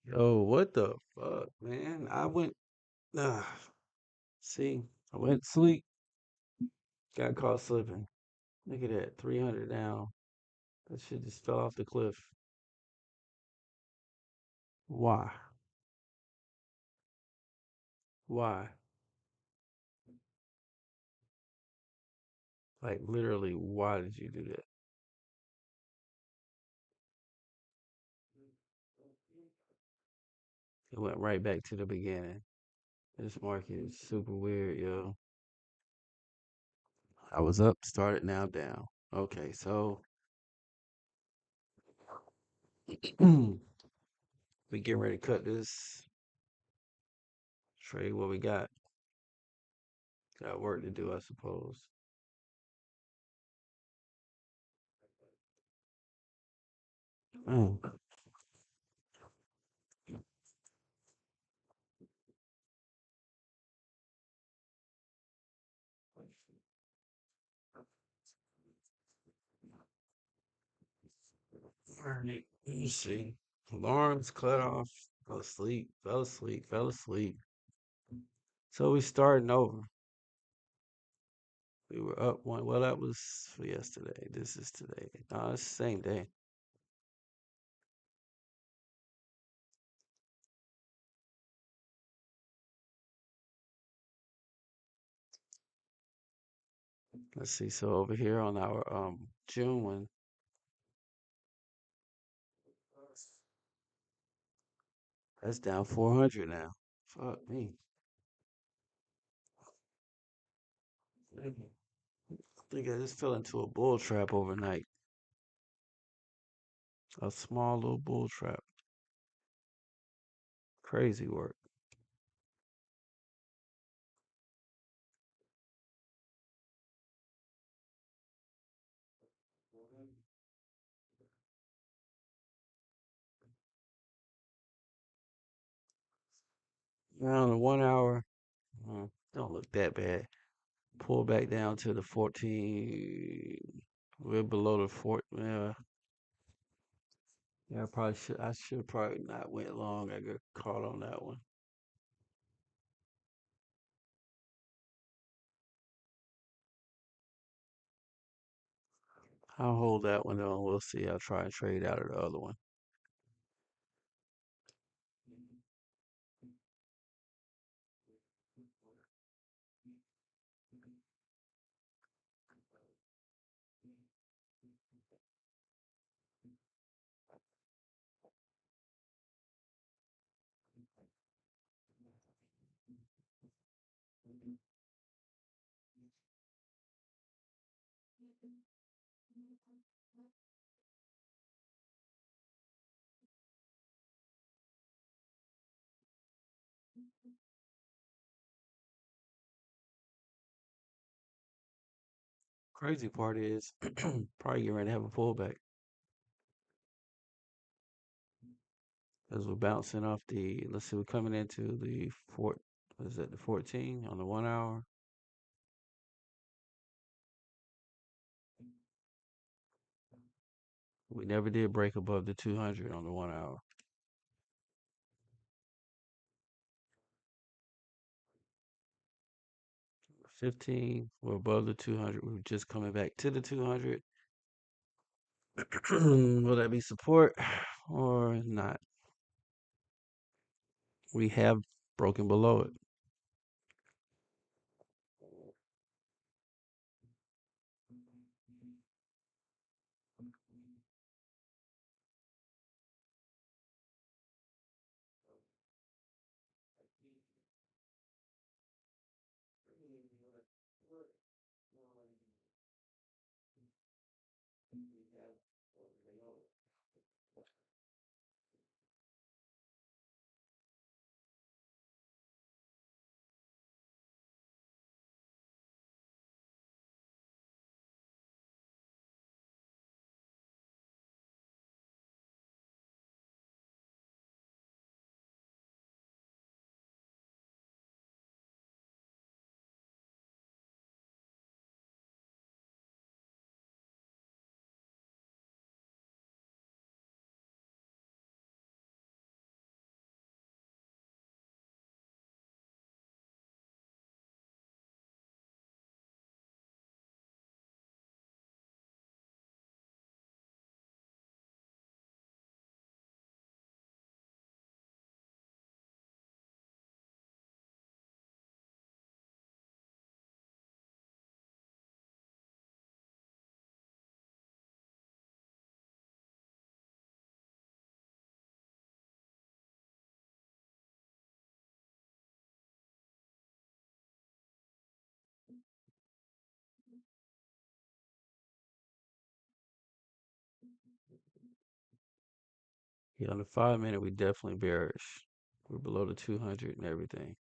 Yo, what the fuck, man? Uh, see, I went to sleep, got caught slipping. Look at that, 300 down. That shit just fell off the cliff. Why? Why? Like, literally, why did you do that? It went right back to the beginning. This market is super weird, yo. I was up, started, now down. Okay, so we getting ready to cut this trade. What we got? Got work to do, I suppose. Mm. Alright, let me see. Alarms cut off. Fell asleep. Fell asleep. Fell asleep. So we starting over. We were up one. Well, that was for yesterday. This is today. No, it's the same day. Let's see. So over here on our June one, that's down 400 now. Fuck me. I think I just fell into a bull trap overnight. A small little bull trap. Crazy work. Now the 1 hour, don't look that bad. Pull back down to the 14. We're below the four. Yeah, I probably should. I should probably not went long. I got caught on that one. I'll hold that one though. We'll see. I'll try and trade out of the other one. Crazy part is probably getting ready to have a pullback as we're bouncing off the. Let's see, we're coming into the fort. What is that? The 14 on the 1 hour. We never did break above the 200 on the 1 hour. 15, we're above the 200. We're just coming back to the 200. Will that be support or not? We have broken below it. Yeah, on the 5 minute, we definitely bearish. We're below the 200 and everything.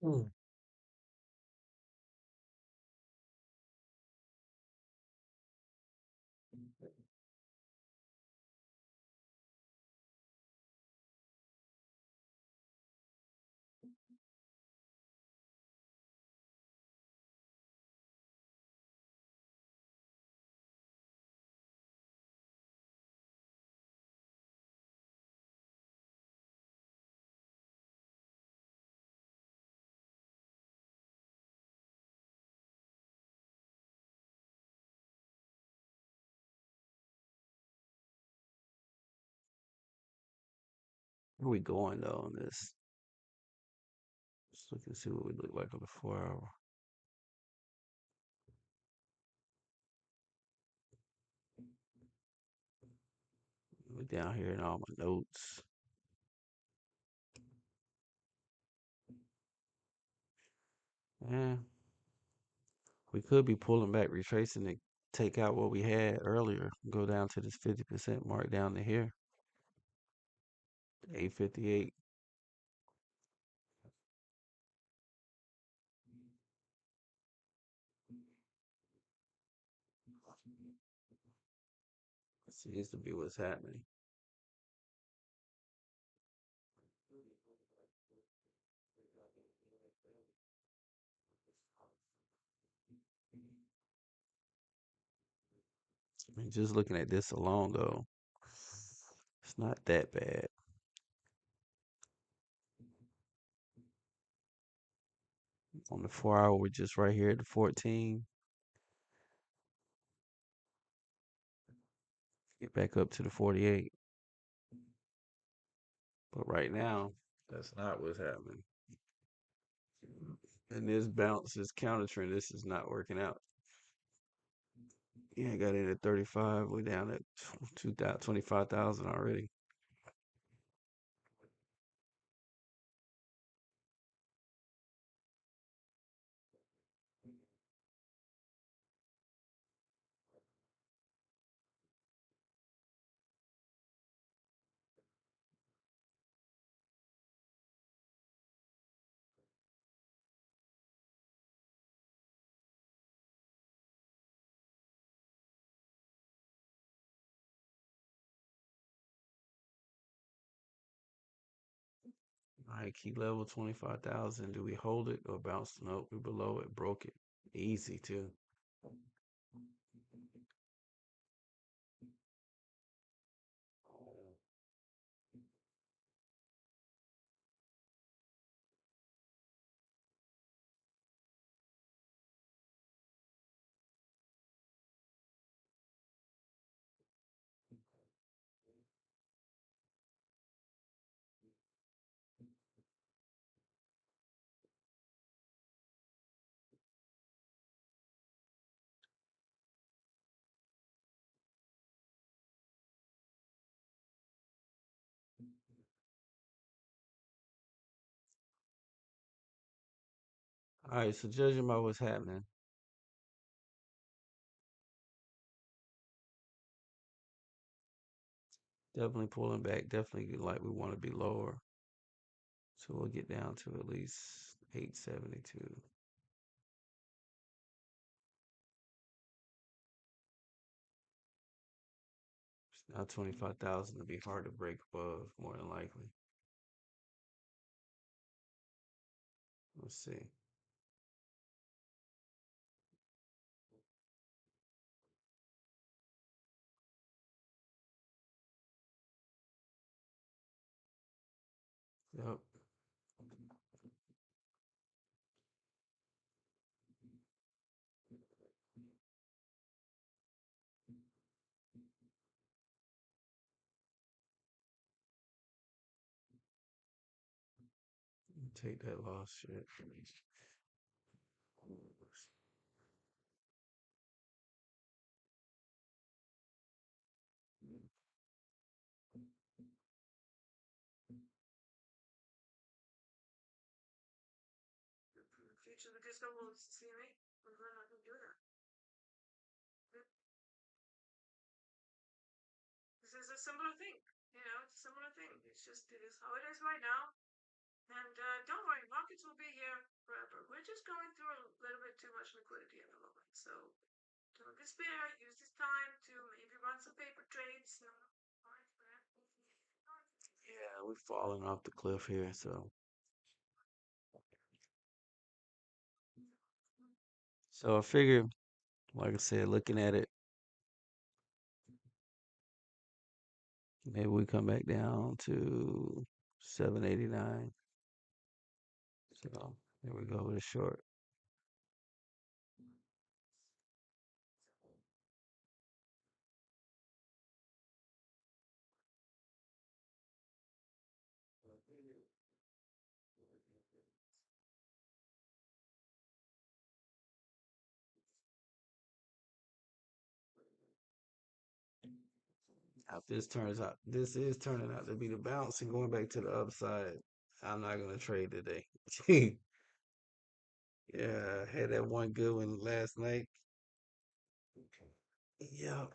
Hmm. Where we going though on this? Let's look and see what we look like on the 4 hour. We down here in all my notes. Yeah, we could be pulling back, retracing to take out what we had earlier. Go down to this 50% mark down to here. 858. Seems to be what's happening. I mean, just looking at this alone, though, it's not that bad. On the 4 hour, we're just right here at the 14. Get back up to the 48. But right now, that's not what's happening. And this bounce is counter trend. This is not working out. Yeah, I got in at 35. We're down at 25,000 already. All right, key level 25,000. Do we hold it or bounce? Nope, we're below it. Broke it. Easy too. All right, so judging by what's happening, definitely pulling back. Definitely like we want to be lower. So we'll get down to at least 872. Now 25,000 to be hard to break above, more than likely. Let's see. Yep. Take that loss shit. Future the disco will see me. We're not gonna do that. This is a similar thing. You know, it's a similar thing. It's just it is how it is right now. And don't worry, markets will be here forever. We're just going through a little bit too much liquidity at the moment. So don't despair. Use this time to maybe run some paper trades. Yeah, we're falling off the cliff here. So I figure, like I said, looking at it, maybe we come back down to 789. So there we go with a short. If this is turning out to be the bounce and going back to the upside, I'm not gonna trade today. Yeah, I had that one good one last night. Yep.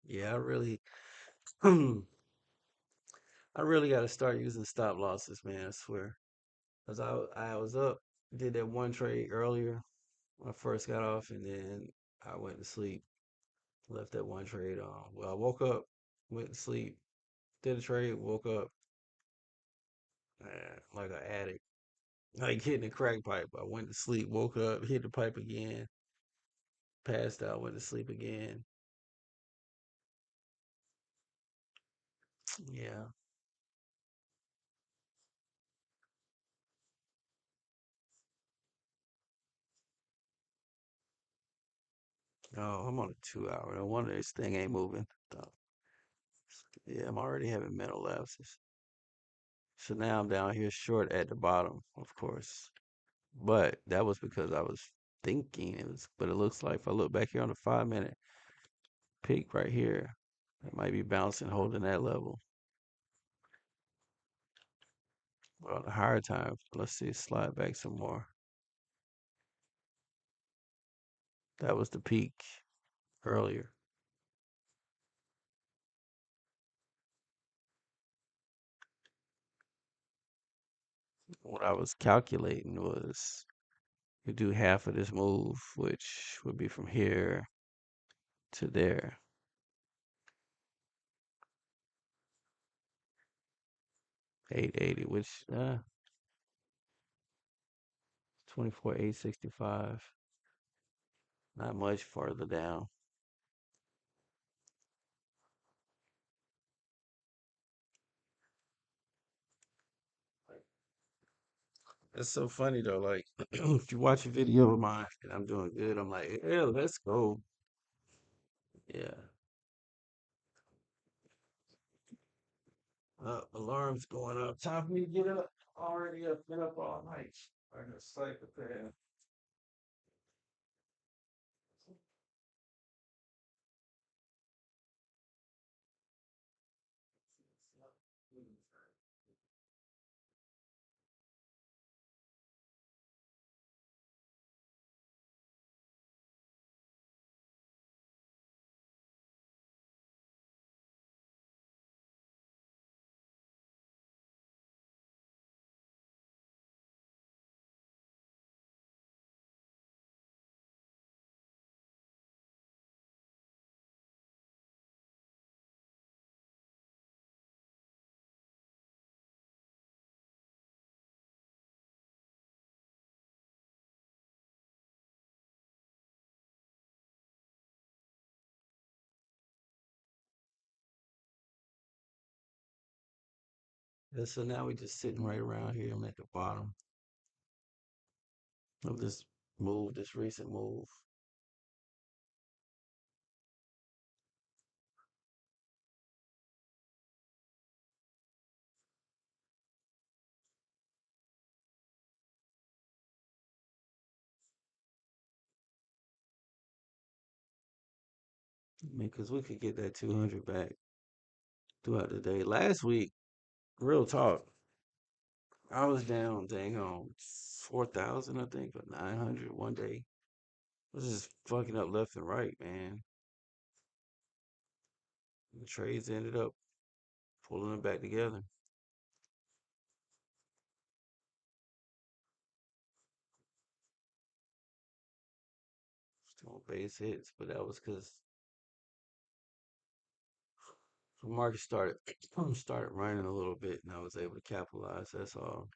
Yeah, I really got to start using stop losses, man. I swear, cause I was up, did that one trade earlier when I first got off, and then I went to sleep, left that one trade on. Well, I woke up, went to sleep, did a trade, woke up, like an addict, like hitting a crack pipe. I went to sleep, woke up, hit the pipe again, passed out, went to sleep again. Yeah. Oh, I'm on a 2 hour. No wonder this thing ain't moving. Oh, yeah, I'm already having mental lapses. So now I'm down here short at the bottom, of course. But that was because I was thinking but it looks like if I look back here on the 5 minute peak right here, it might be bouncing, holding that level. But on the higher time, let's see, slide back some more. That was the peak earlier. What I was calculating was you do half of this move, which would be from here to there. 880, which 24,865. Not much farther down. It's so funny though. Like if you watch a video of mine and I'm doing good, I'm like, yeah, let's go. Yeah. Alarm's going up. Time for me to get up. Already up, been up all night. Like a psychopath. Yeah, so now we just sitting right around here. I'm at the bottom of this move, this recent move. I mean, because we could get that 200 back throughout the day. Last week, real talk, I was down, dang on 4,000, I think, or 900 one day. I was just fucking up left and right, man. The trades ended up pulling it back together. Still on base hits, but that was because the market started running a little bit, and I was able to capitalize. That's all.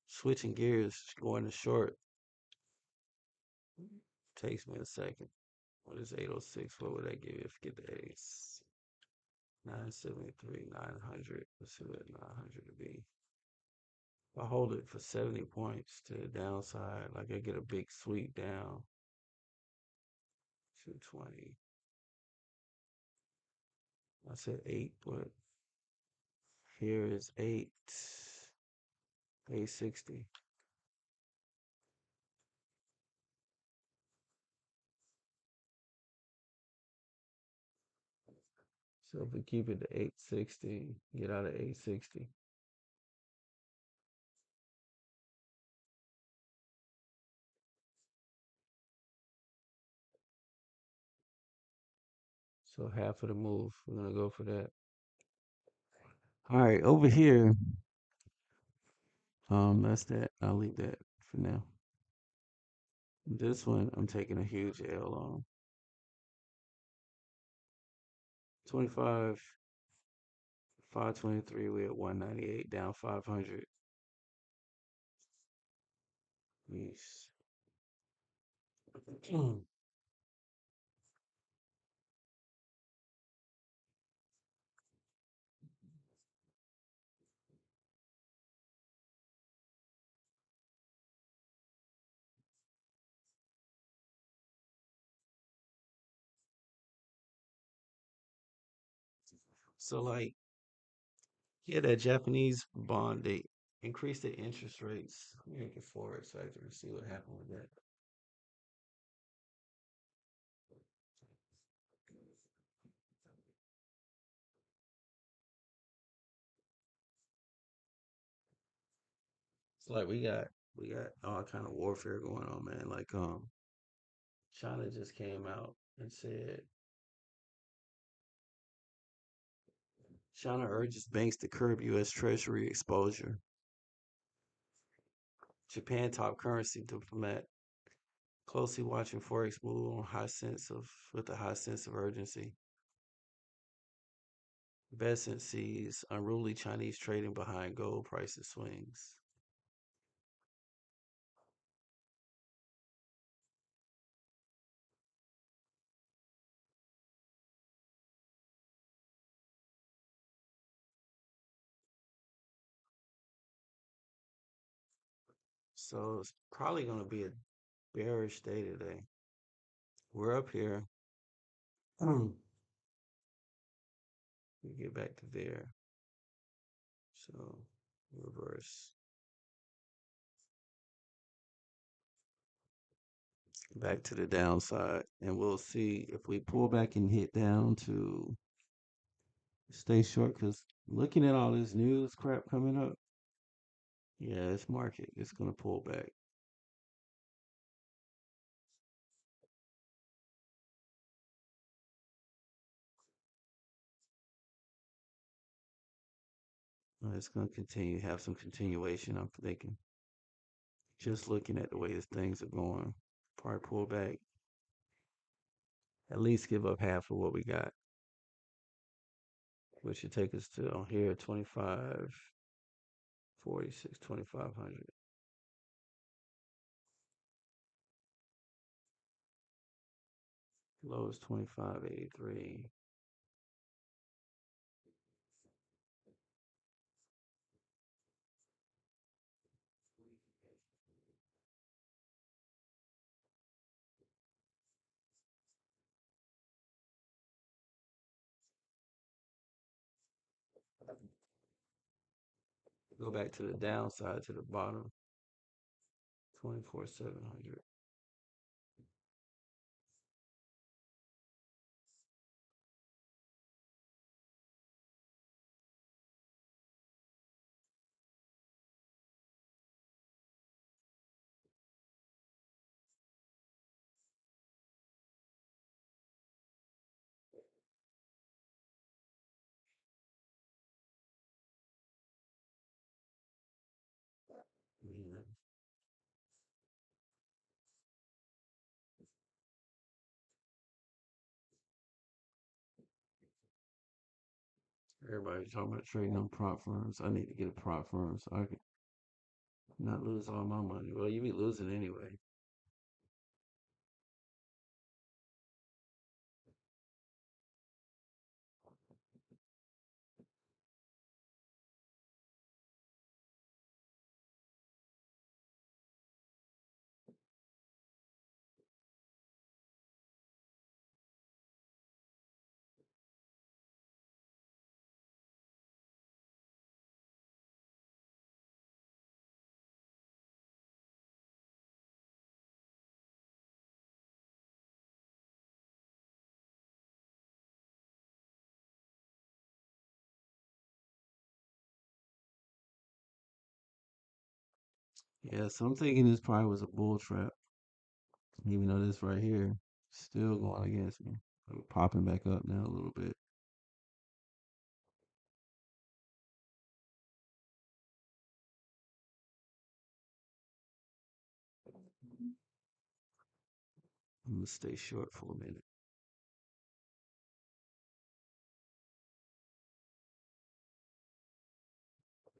Switching gears, going to short takes me a second. What is 806? What would that give you if you get the ace? 973, 900. Let's see what 900 to be. If I hold it for 70 points to the downside, like I get a big sweep down, 220. I said 8, but here is 8, 860. So if we keep it to 860, get out of 860. So half of the move, we're gonna go for that. All right, over here, that's that. I'll leave that for now. This one, I'm taking a huge L on. 25, 523, we at 198, down 500. Yeesh. So like, yeah, that Japanese bond, they increased the interest rates. Make it forward so I can see what happened with that. It's like we got all kind of warfare going on, man. Like China just came out and said China urges banks to curb U.S. Treasury exposure. Japan top currency diplomat closely watching forex move on high sense of with a high sense of urgency. Besant sees unruly Chinese trading behind gold prices swings. So it's probably going to be a bearish day today. We're up here. We get back to there. So reverse back to the downside, and we'll see if we pull back and hit down to stay short. Because looking at all this news crap coming up, yeah, this market is gonna pull back. It's gonna continue have some continuation. I'm thinking. Just looking at the way things are going, probably pull back. At least give up half of what we got, which should take us to on here 25, 46, 2500. Low is 2583. Go back to the downside to the bottom, 24,700. Yeah. Everybody's talking about trading on prop firms. I need to get a prop firm so I can not lose all my money. Well, you be losing anyway. Yeah, so I'm thinking this probably was a bull trap, even though this right here still going against me. Popping back up now a little bit. I'm gonna stay short for a minute.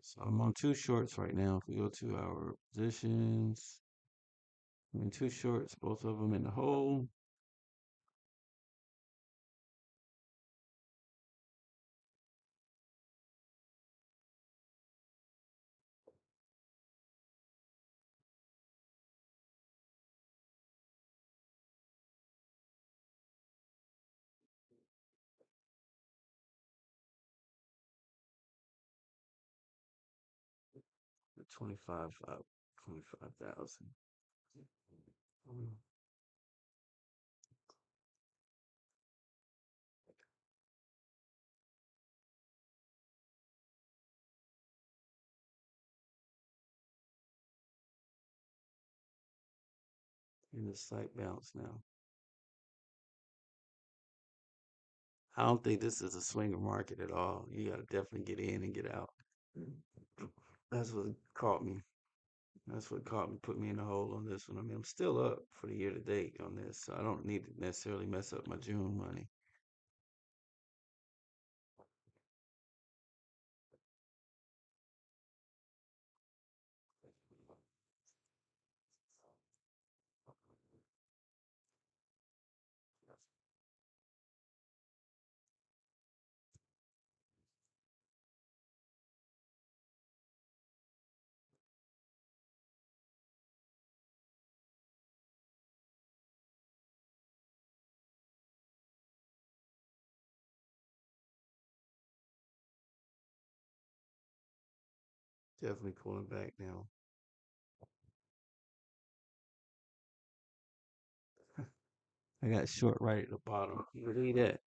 So I'm on two shorts right now. If we go to our positions, I'm in two shorts, both of them in the hole. At 25,000. In the slight bounce now. I don't think this is a swinger market at all. You got to definitely get in and get out. That's what caught me. That's what caught me, put me in the hole on this one. I mean, I'm still up for the year to date on this, so I don't need to necessarily mess up my June money. Definitely pulling back now. I got short right at the bottom. You believe that?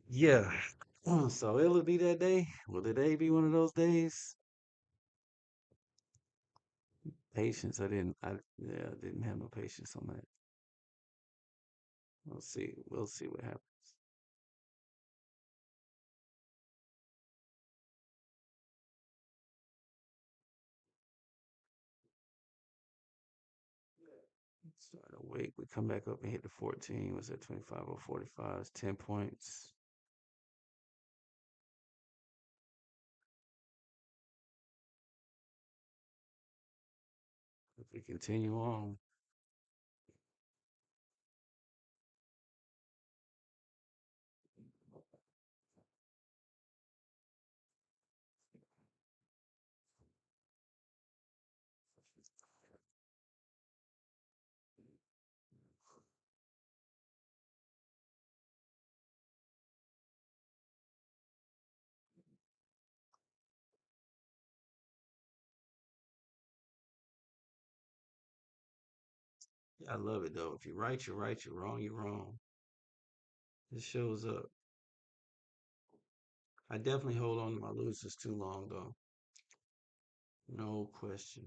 Yeah. So it'll be that day. Will the day be one of those days? Patience. Yeah, I didn't have no patience on that. We'll see. We'll see what happens. Start a week. We come back up and hit the 14. Was at 25 or 45? It's 10 points. If we continue on, yeah, I love it though. If you're right, you're right. You're wrong, you're wrong. It shows up. I definitely hold on to my losers too long though. No question.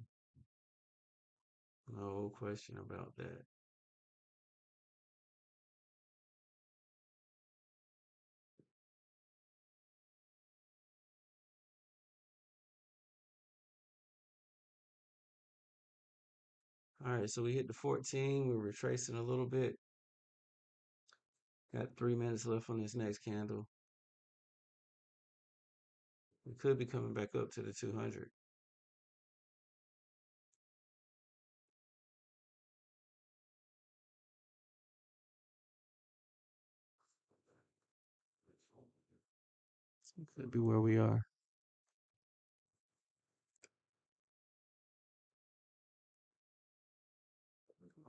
No question about that. All right, so we hit the 14. We're retracing a little bit. Got 3 minutes left on this next candle. We could be coming back up to the 200. Could be where we are.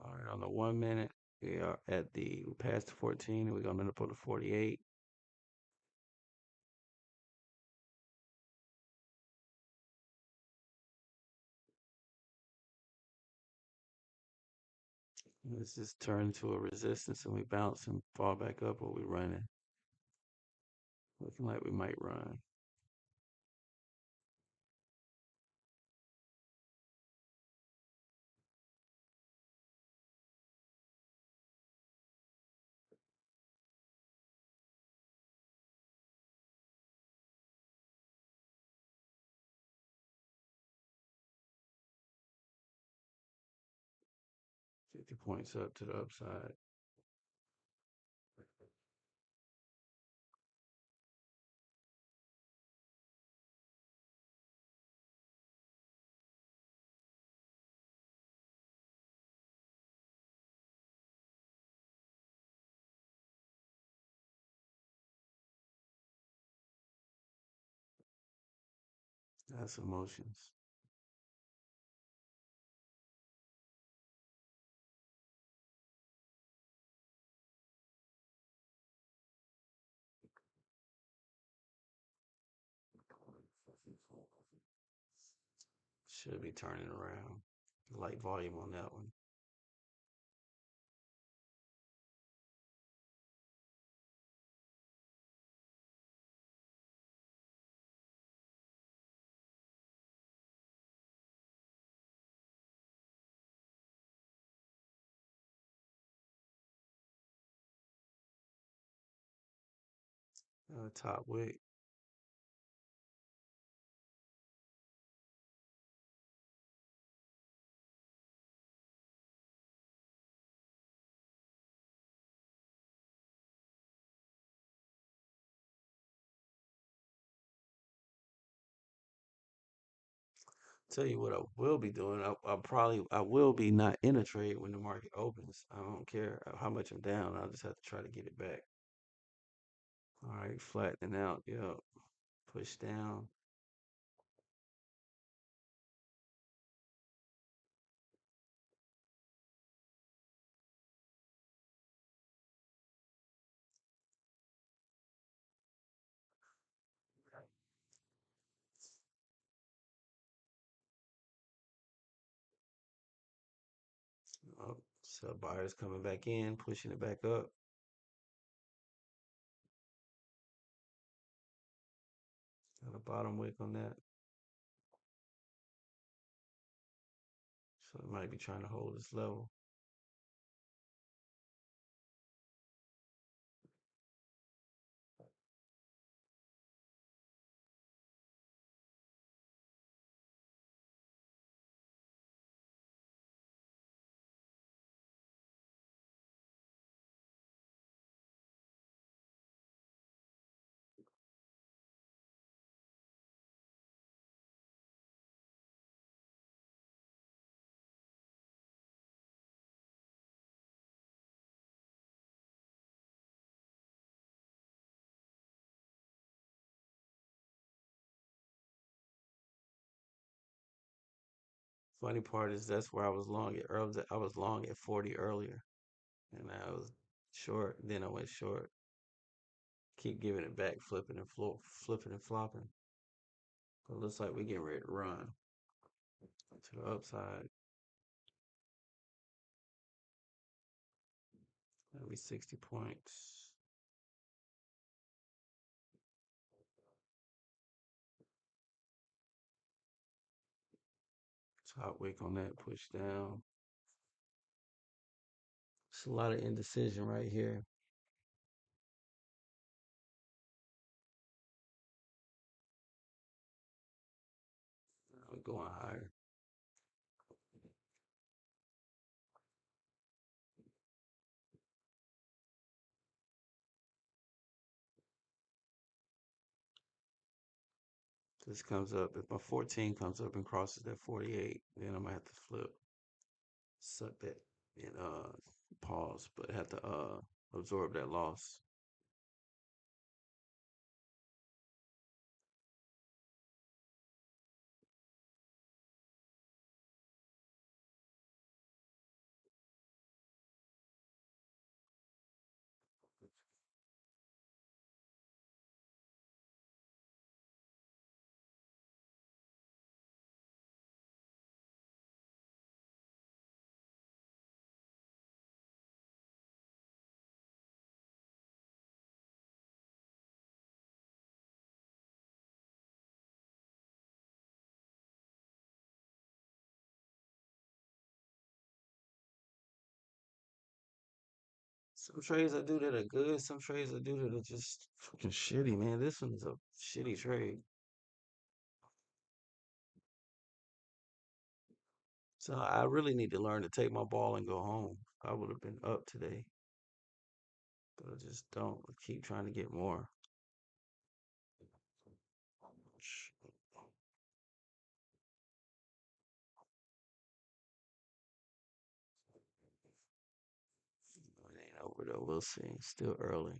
All right, on the 1 minute, we passed the 14 and we're gonna end up on the 48. This just turn into a resistance and we bounce and fall back up or we running. Looking like we might run. 50 points up to the upside. That's emotions. Should be turning around. Light volume on that one. Top wick. Tell you what I will be doing. I will be not in a trade when the market opens. I don't care how much I'm down. I'll just have to try to get it back. All right, flattening out. Yep. Push down. So buyers coming back in, pushing it back up. Got a bottom wick on that. So it might be trying to hold this level. Funny part is that's where I was long at early. I was long at 40 earlier, and I was short. Then I went short. Keep giving it back, flipping and flopping. But it looks like we getting ready to run to the upside. That'll be 60 points. Top wick on that push down. It's a lot of indecision right here. I'm going higher. This comes up. If my 14 comes up and crosses that 48, then I'm gonna have to flip, suck that, and pause, but have to absorb that loss. Some trades I do that are good. Some trades I do that are just fucking shitty, man. This one is a shitty trade. So I really need to learn to take my ball and go home. I would have been up today, but I just don't. I keep trying to get more. It ain't over though. We'll see. Still early.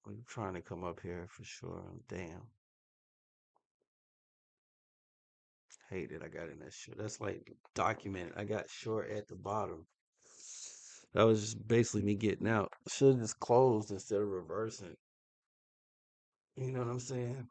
I'm trying to come up here for sure. Damn. Hate it. I got in that shit. That's like documented. I got short at the bottom. That was just basically me getting out. Should have just closed instead of reversing. You know what I'm saying?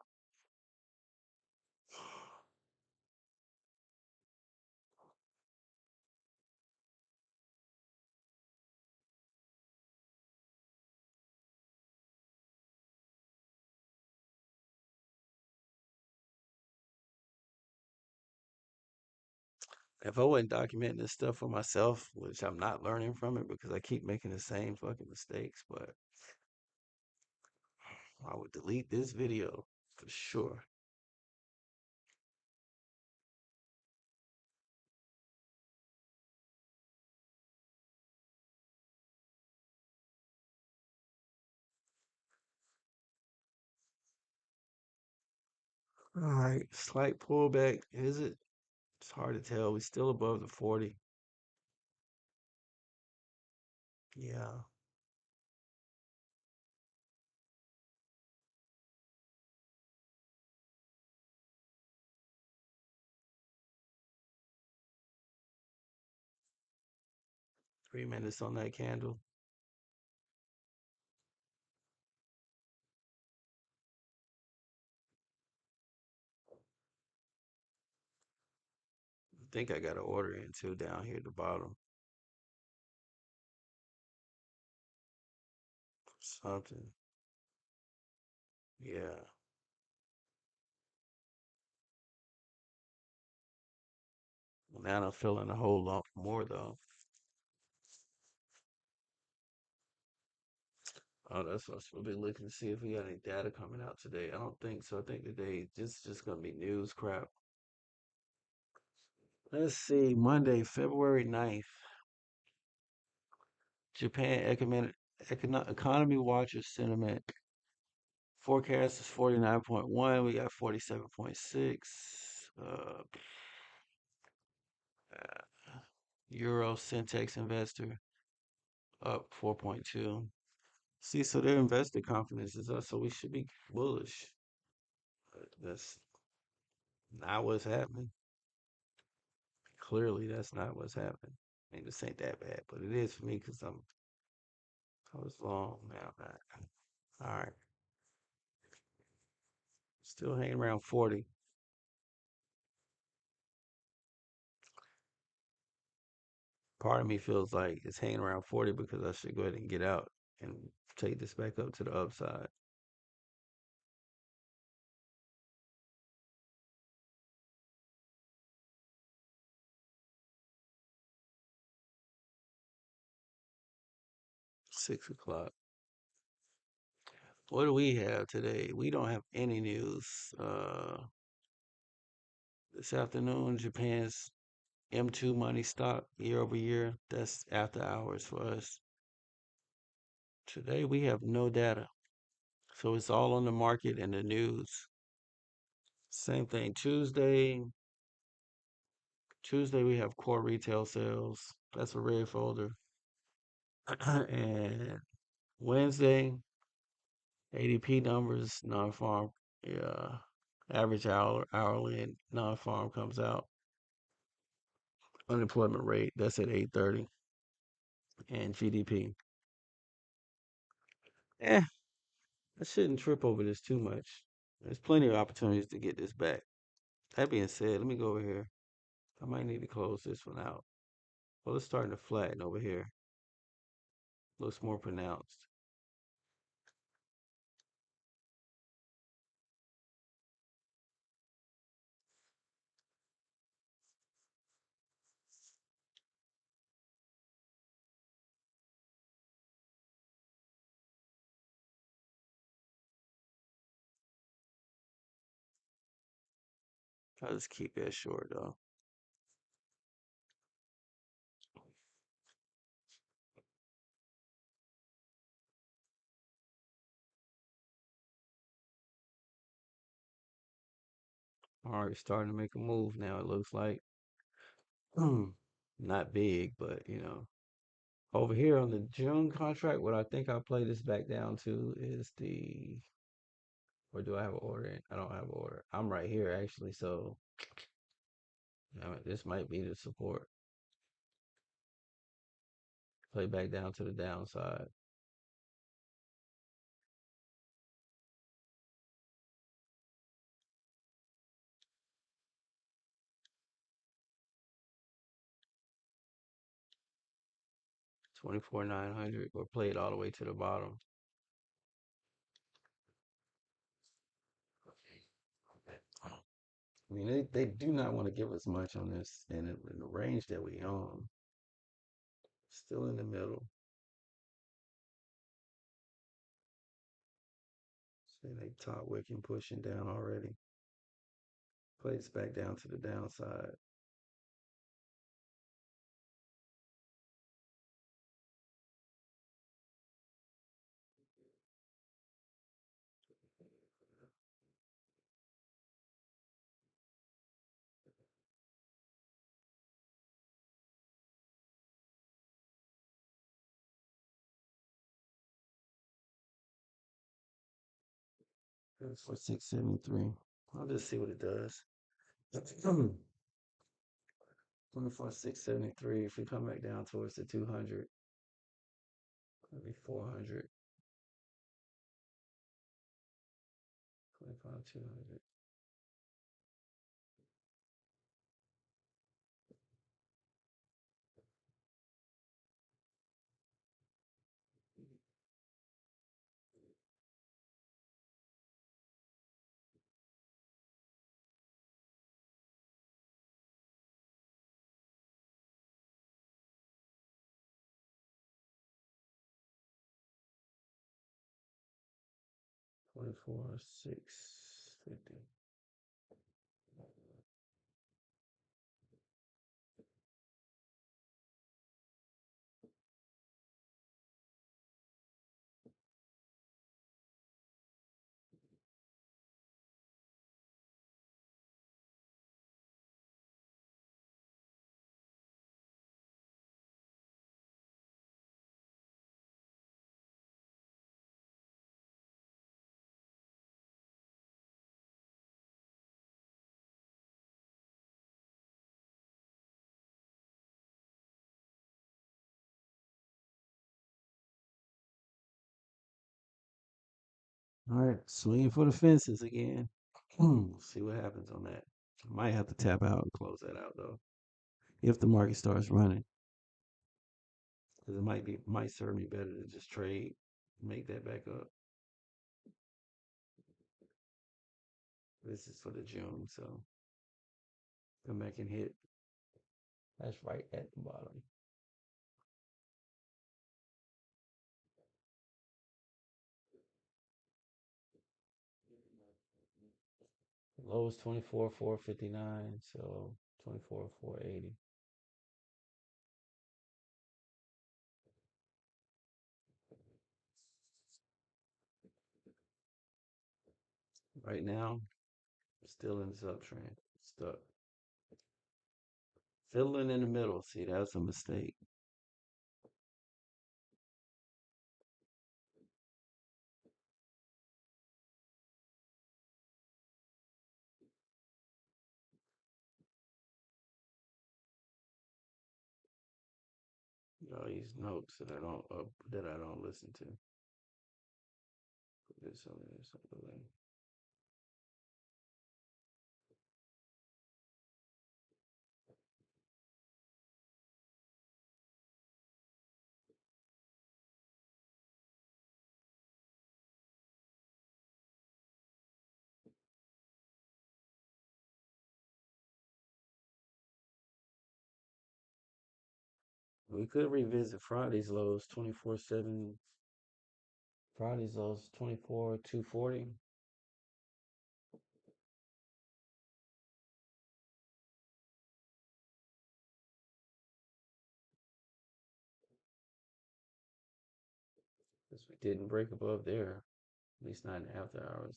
If I wasn't documenting this stuff for myself, which I'm not learning from it because I keep making the same fucking mistakes, but I would delete this video for sure. All right, slight pullback. Is it? It's hard to tell. We still above the 40. Yeah. 3 minutes on that candle. I think I got an order in too down here at the bottom. Something. Yeah. Now I'm feeling a whole lot more though. Oh, that's what I'm supposed to be looking to see if we got any data coming out today. I don't think so. I think today this is just gonna be news crap. Let's see. Monday, February 9th. Japan economy watcher sentiment forecast is 49.1. We got 47.6. Euro Syntax investor up 4.2. See, so their investor confidence is up, so we should be bullish. But that's not what's happening. Clearly, that's not what's happening. I mean, this ain't that bad, but it is for me because I was long now. All right, still hanging around 40. Part of me feels like it's hanging around 40 because I should go ahead and get out and take this back up to the upside. 6 o'clock. What do we have today? We don't have any news. This afternoon, Japan's M2 money stock year over year. That's after hours for us. Today we have no data. So it's all on the market and the news. Same thing. Tuesday we have core retail sales. That's a red folder. And Wednesday, ADP numbers, non-farm, yeah, average hourly and non-farm comes out. Unemployment rate, that's at 8:30, and GDP. Eh, I shouldn't trip over this too much. There's plenty of opportunities to get this back. That being said, let me go over here. I might need to close this one out. Well, it's starting to flatten over here. Looks more pronounced. I'll just keep that short though. All right, starting to make a move now. It looks like not big, but Over here on the June contract, what I think I'll play this back down to is the, or do I have an order? I don't have an order. I'm right here actually, so this might be the support. Play back down to the downside. 24,900 or play it all the way to the bottom. I mean, they do not want to give us much on this, and in the range that we own, still in the middle. See, they top wicking pushing down already. Plays back down to the downside. For 673. I'll just see what it does. 24,673. If we come back down towards the 200, maybe 400. 25, 200. Twenty-four, 650. All right, swinging for the fences again. See what happens on that. I might have to tap out and close that out though, if the market starts running, because it might serve me better to just trade, make that back up. This is for the June, so come back and hit. That's right at the bottom. Low is 24,459, so 24,480. Right now, still in this uptrend, stuck. Fiddling in the middle. See, that's a mistake. All these notes that I don't listen to. Put this on this overlay. We could revisit Friday's lows, 24/7. Friday's lows, 24,240. Because we didn't break above there, at least not in after hours.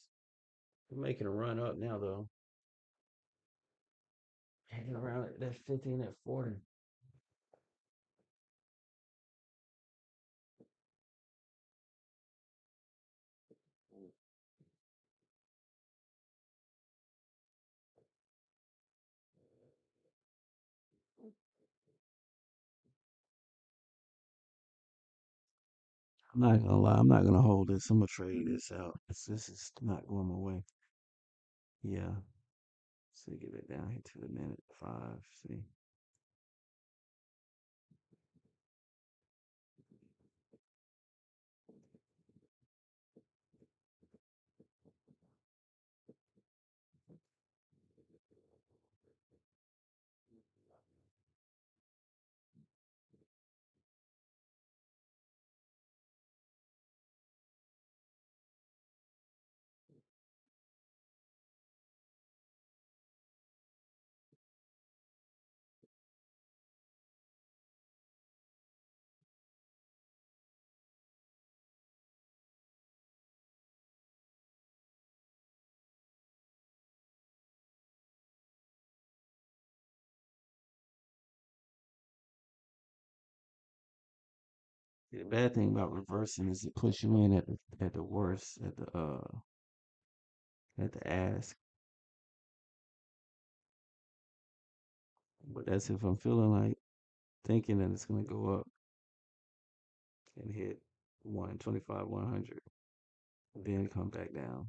We're making a run up now, though. Hanging around at that 15 at 40. I'm not gonna lie. I'm not gonna hold this. I'm gonna trade this out. This is not going my way. Yeah. So give it down here to the minute five. See. The bad thing about reversing is it puts you in at the worst at the ask. But that's if I'm feeling like thinking that it's gonna go up and hit 125, 100, then come back down.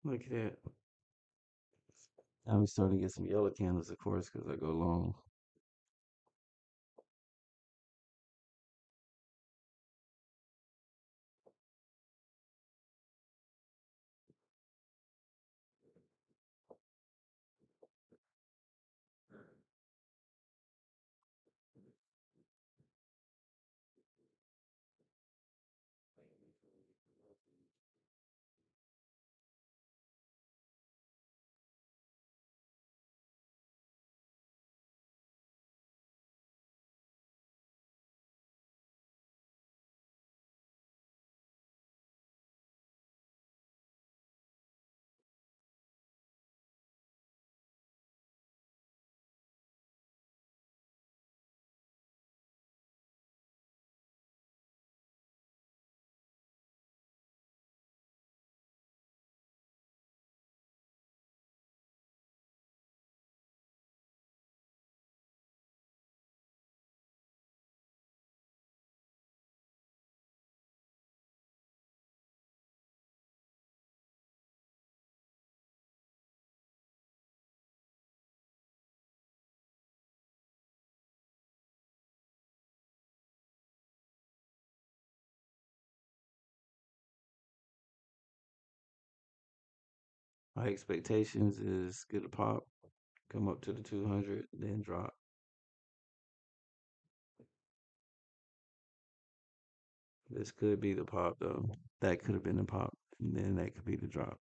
Look at that. I'm starting to get some yellow candles, of course, because I go long. My expectations is get a pop, come up to the 200, then drop. This could be the pop though. That could have been the pop, and then that could be the drop.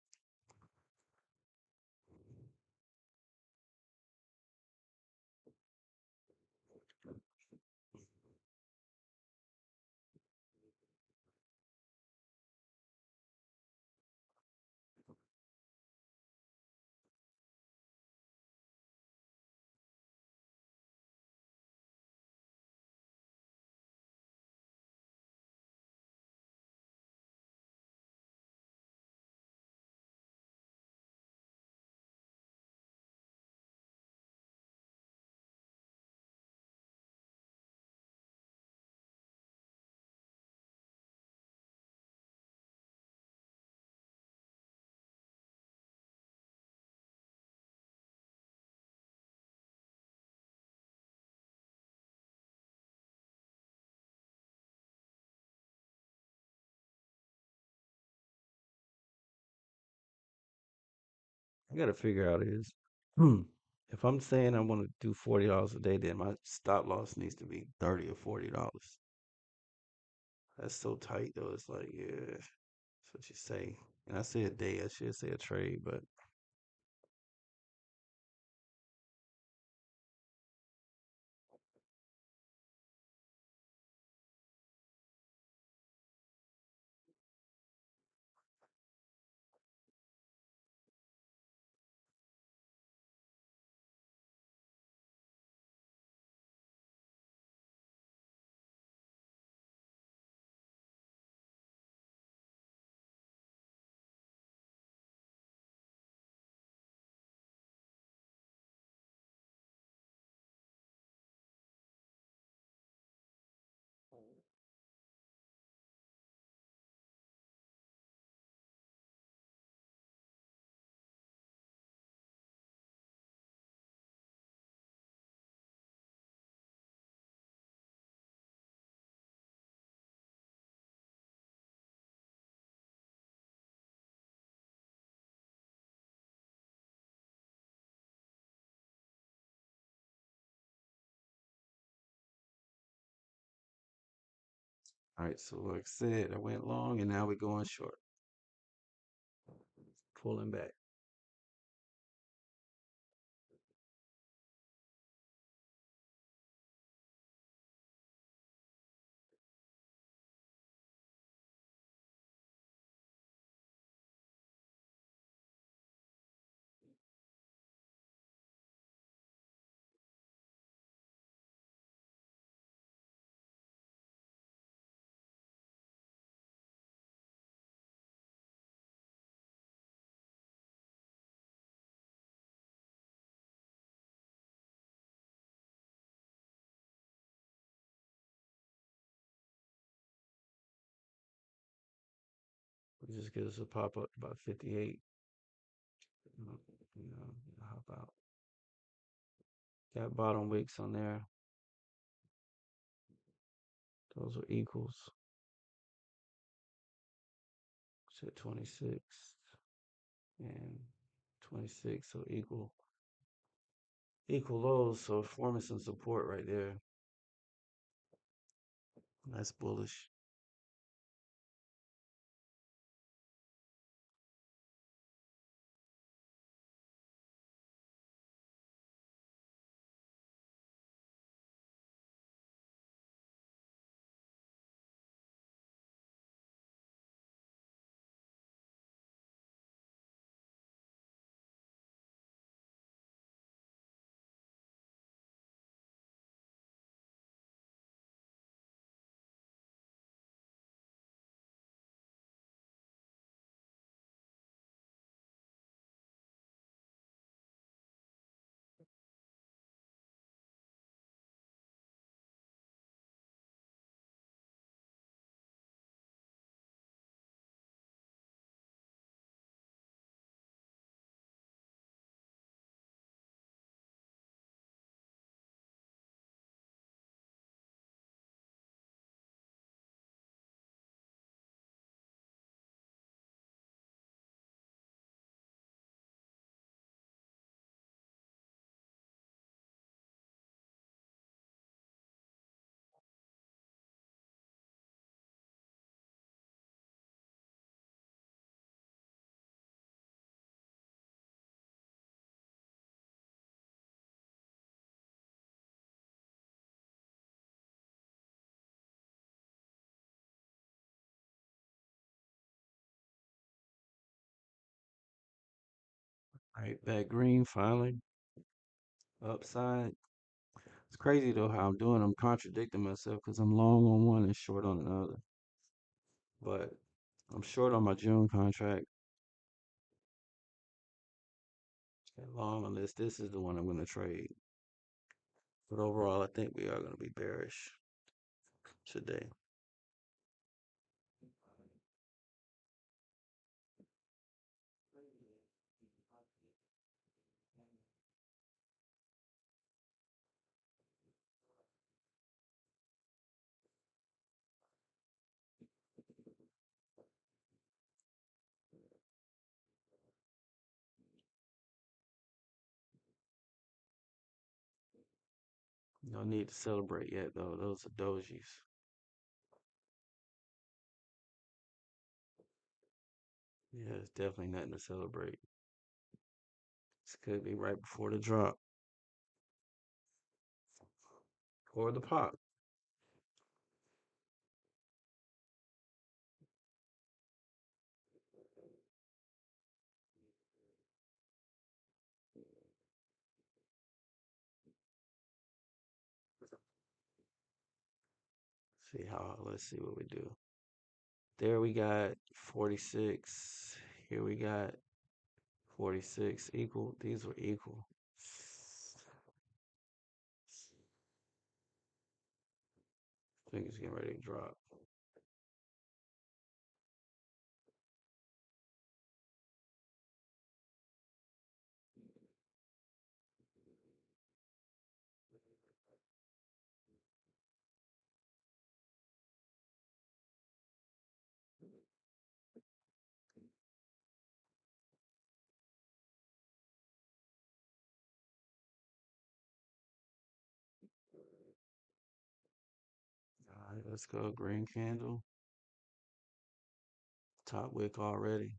I gotta figure out is if I'm saying I want to do $40 a day, then my stop loss needs to be 30 or $40. That's so tight though. It's like, yeah, that's what you say. And I say a day, I should say a trade, but all right. So like I said, I went long, and now we're going short, pulling back. We just get us a pop up to about 58. Hop out. Got bottom wicks on there. Those are equals. Set 26 and 26, so equal lows. So forming some support right there. That's bullish. All right, that green finally upside. It's crazy though how I'm doing. I'm contradicting myself because I'm long on one and short on another. But I'm short on my June contract and long on this. This is the one I'm going to trade. But overall, I think we are going to be bearish today. No need to celebrate yet, though. Those are dojis. Yeah, it's definitely nothing to celebrate. This could be right before the drop or the pop. Let's see what we do. There we got 46. Here we got 46 equal. These were equal. I think it's getting ready to drop. All right, let's go. Green candle. Top wick already.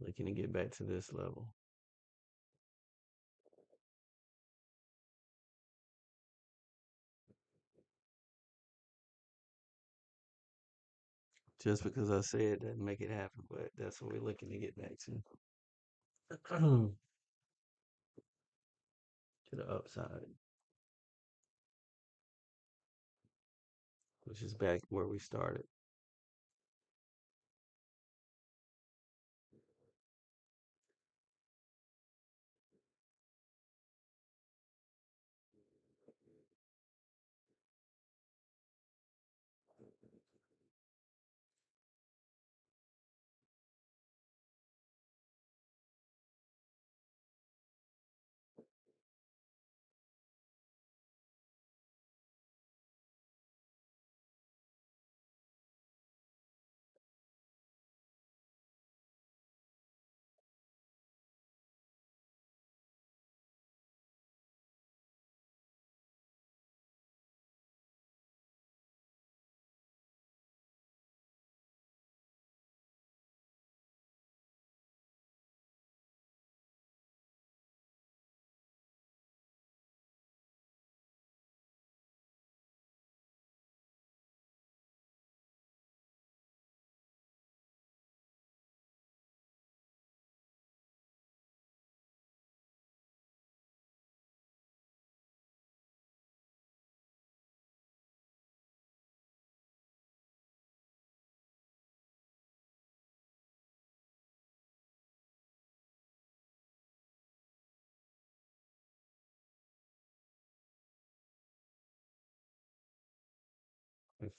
Looking to get back to this level. Just because I say it doesn't make it happen, but that's what we're looking to get back to. To the upside, which is back where we started.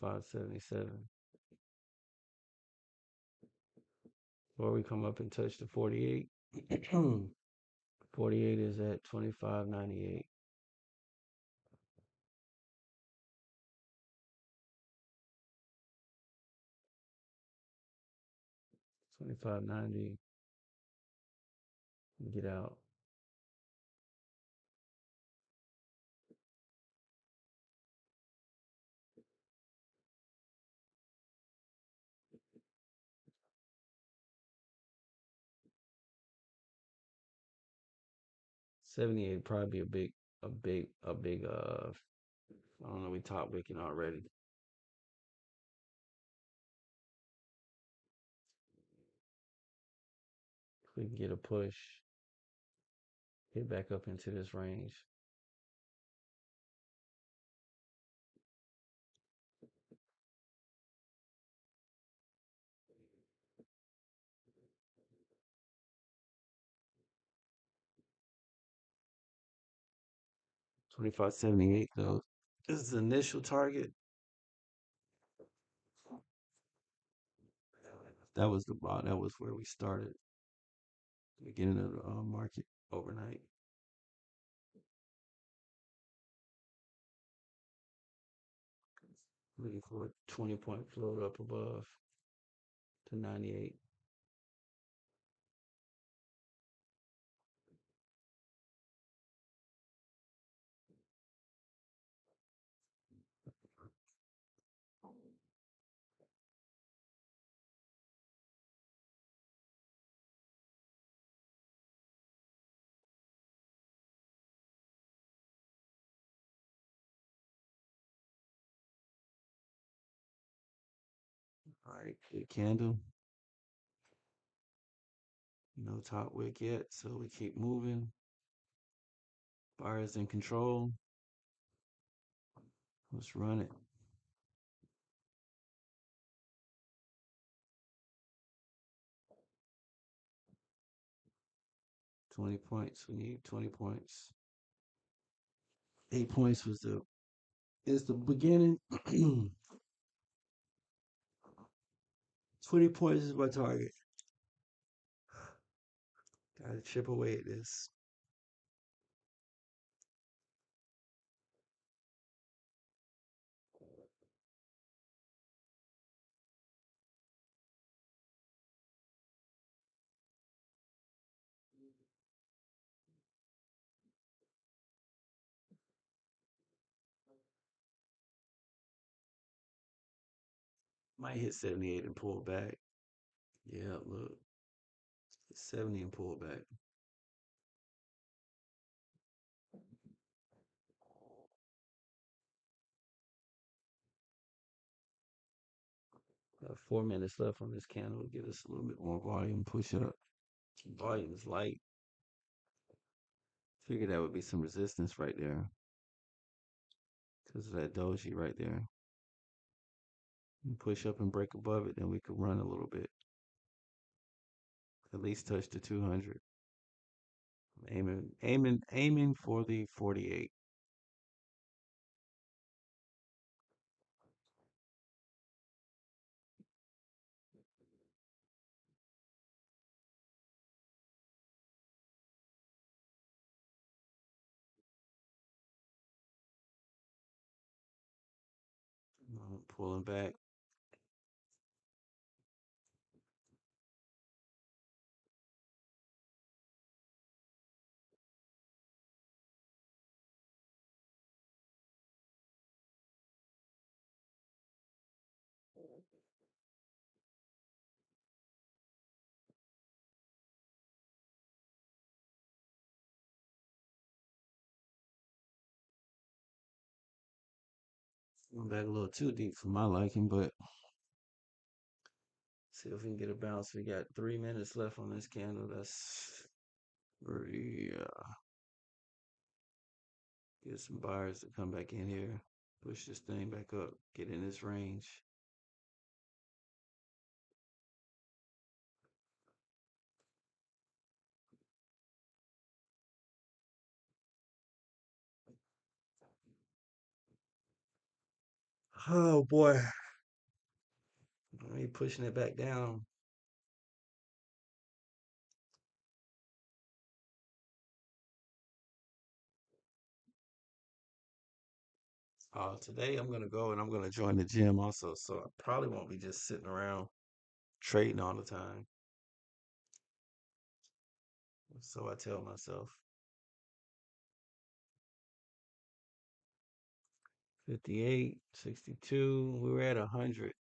577. Before we come up and touch the 48. 48 is at 25.98. 25.90. Get out. 78 probably a big I don't know, we top wicking already. If we can get a push, get back up into this range. 25.78 though. This is the initial target. That was the bot. That was where we started. Beginning of the market overnight. Looking for a 20-point float up above to 98. All right, good candle. No top wick yet, so we keep moving. Buyers in control. Let's run it. 20 points. We need 20 points. 8 points is the beginning. 20 points is my target. Gotta chip away at this. Might hit 78 and pull back. Yeah, look. 70 and pull back. Got 4 minutes left on this candle. Give us a little bit more volume. Push up. Volume is light. Figured that would be some resistance right there because of that doji right there. Push up and break above it, then we could run a little bit. At least touch the 200. Aiming for the 48. Pulling back. Going back a little too deep for my liking, but see if we can get a bounce. We got 3 minutes left on this candle. That's pretty. Get some buyers to come back in here. Push this thing back up. Get in this range. Oh boy. He pushing it back down. Today I'm gonna go and I'm gonna join the gym also. So I probably won't be just sitting around trading all the time. So I tell myself. 58, 62. We were at 100.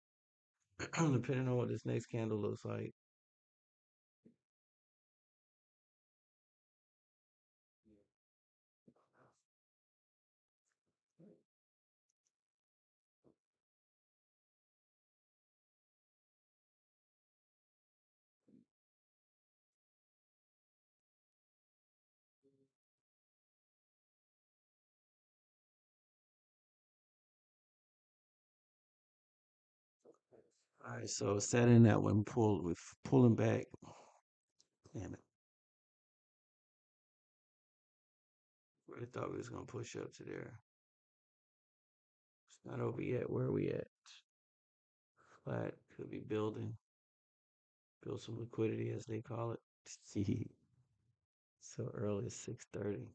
Depending on what this next candle looks like. All right, so set in that one pull with pulling back. Damn it. Really thought we was gonna push up to there. It's not over yet. Where are we at? Flat could be building. Build some liquidity as they call it. See. So early as 6:30.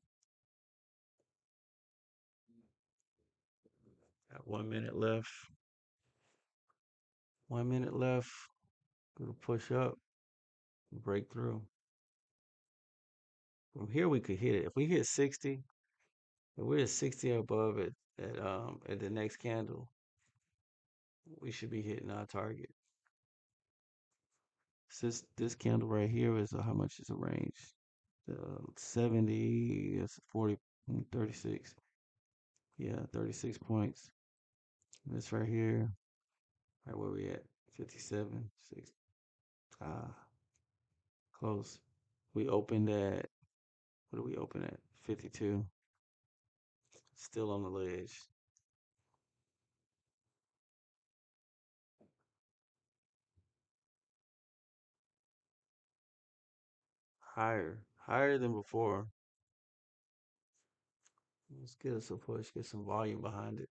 Got 1 minute left. 1 minute left. Gonna push up. Break through. From here we could hit it. If we hit 60, if we're at 60 above it at the next candle, we should be hitting our target. Since this candle right here is how much is a range? 70, that's 40, 36. Yeah, 36 points. This right here, right where we at? 57, 6. Ah, close. We opened at, what do we open at? 52. Still on the ledge. Higher than before. Let's get us a push, get some volume behind it.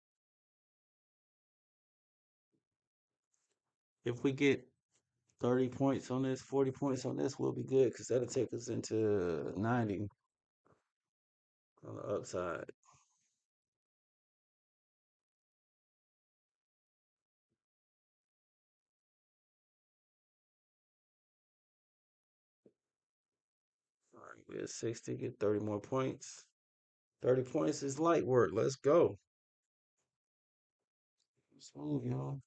If we get 30 points on this, 40 points on this, we'll be good because that'll take us into 90 on the upside. All right, we're at 60, get 30 more points. 30 points is light work. Let's go. Let's move, y'all.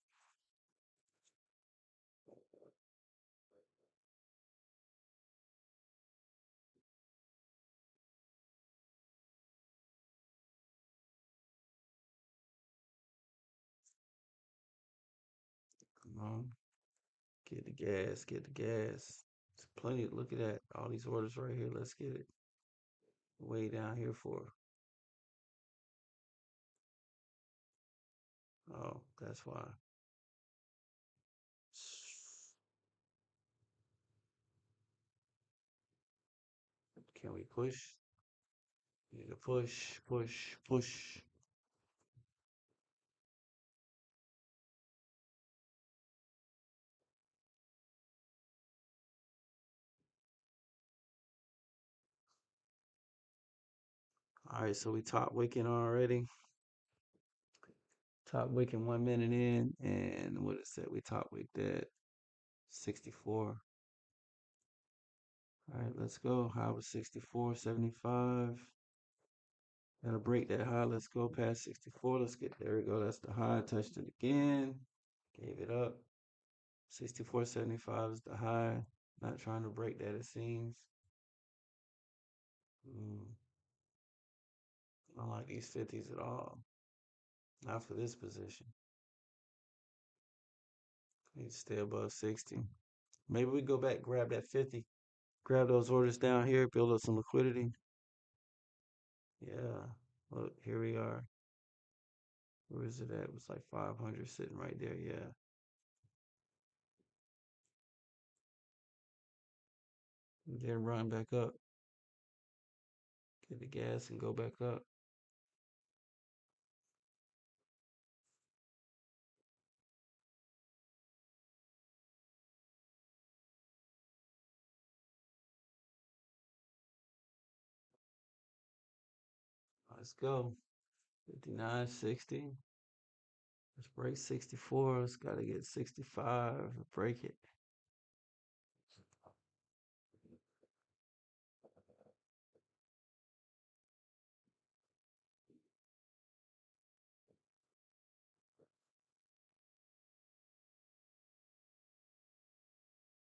on. Get the gas. Get the gas. It's plenty. Look at that. All these orders right here. Let's get it. Way down here for. Oh, that's why. Can we push? Need to push, push, push. All right, so we top wicking already. Top wicking 1 minute in, and what is that? We top wicked at 64. All right, let's go. High was 64, 75. Gotta break that high. Let's go past 64. Let's get there. We go. That's the high. Touched it again. Gave it up. 64.75 is the high. Not trying to break that, it seems. Mm, I don't like these 50s at all. Not for this position. Need to stay above 60. Maybe we go back, grab that 50, grab those orders down here, build up some liquidity. Yeah. Look, here we are. Where is it at? It was like 500 sitting right there. Yeah. And then run back up. Get the gas and go back up. Let's go. 59, 60. Let's break 64. Let's got to get 65. Break it.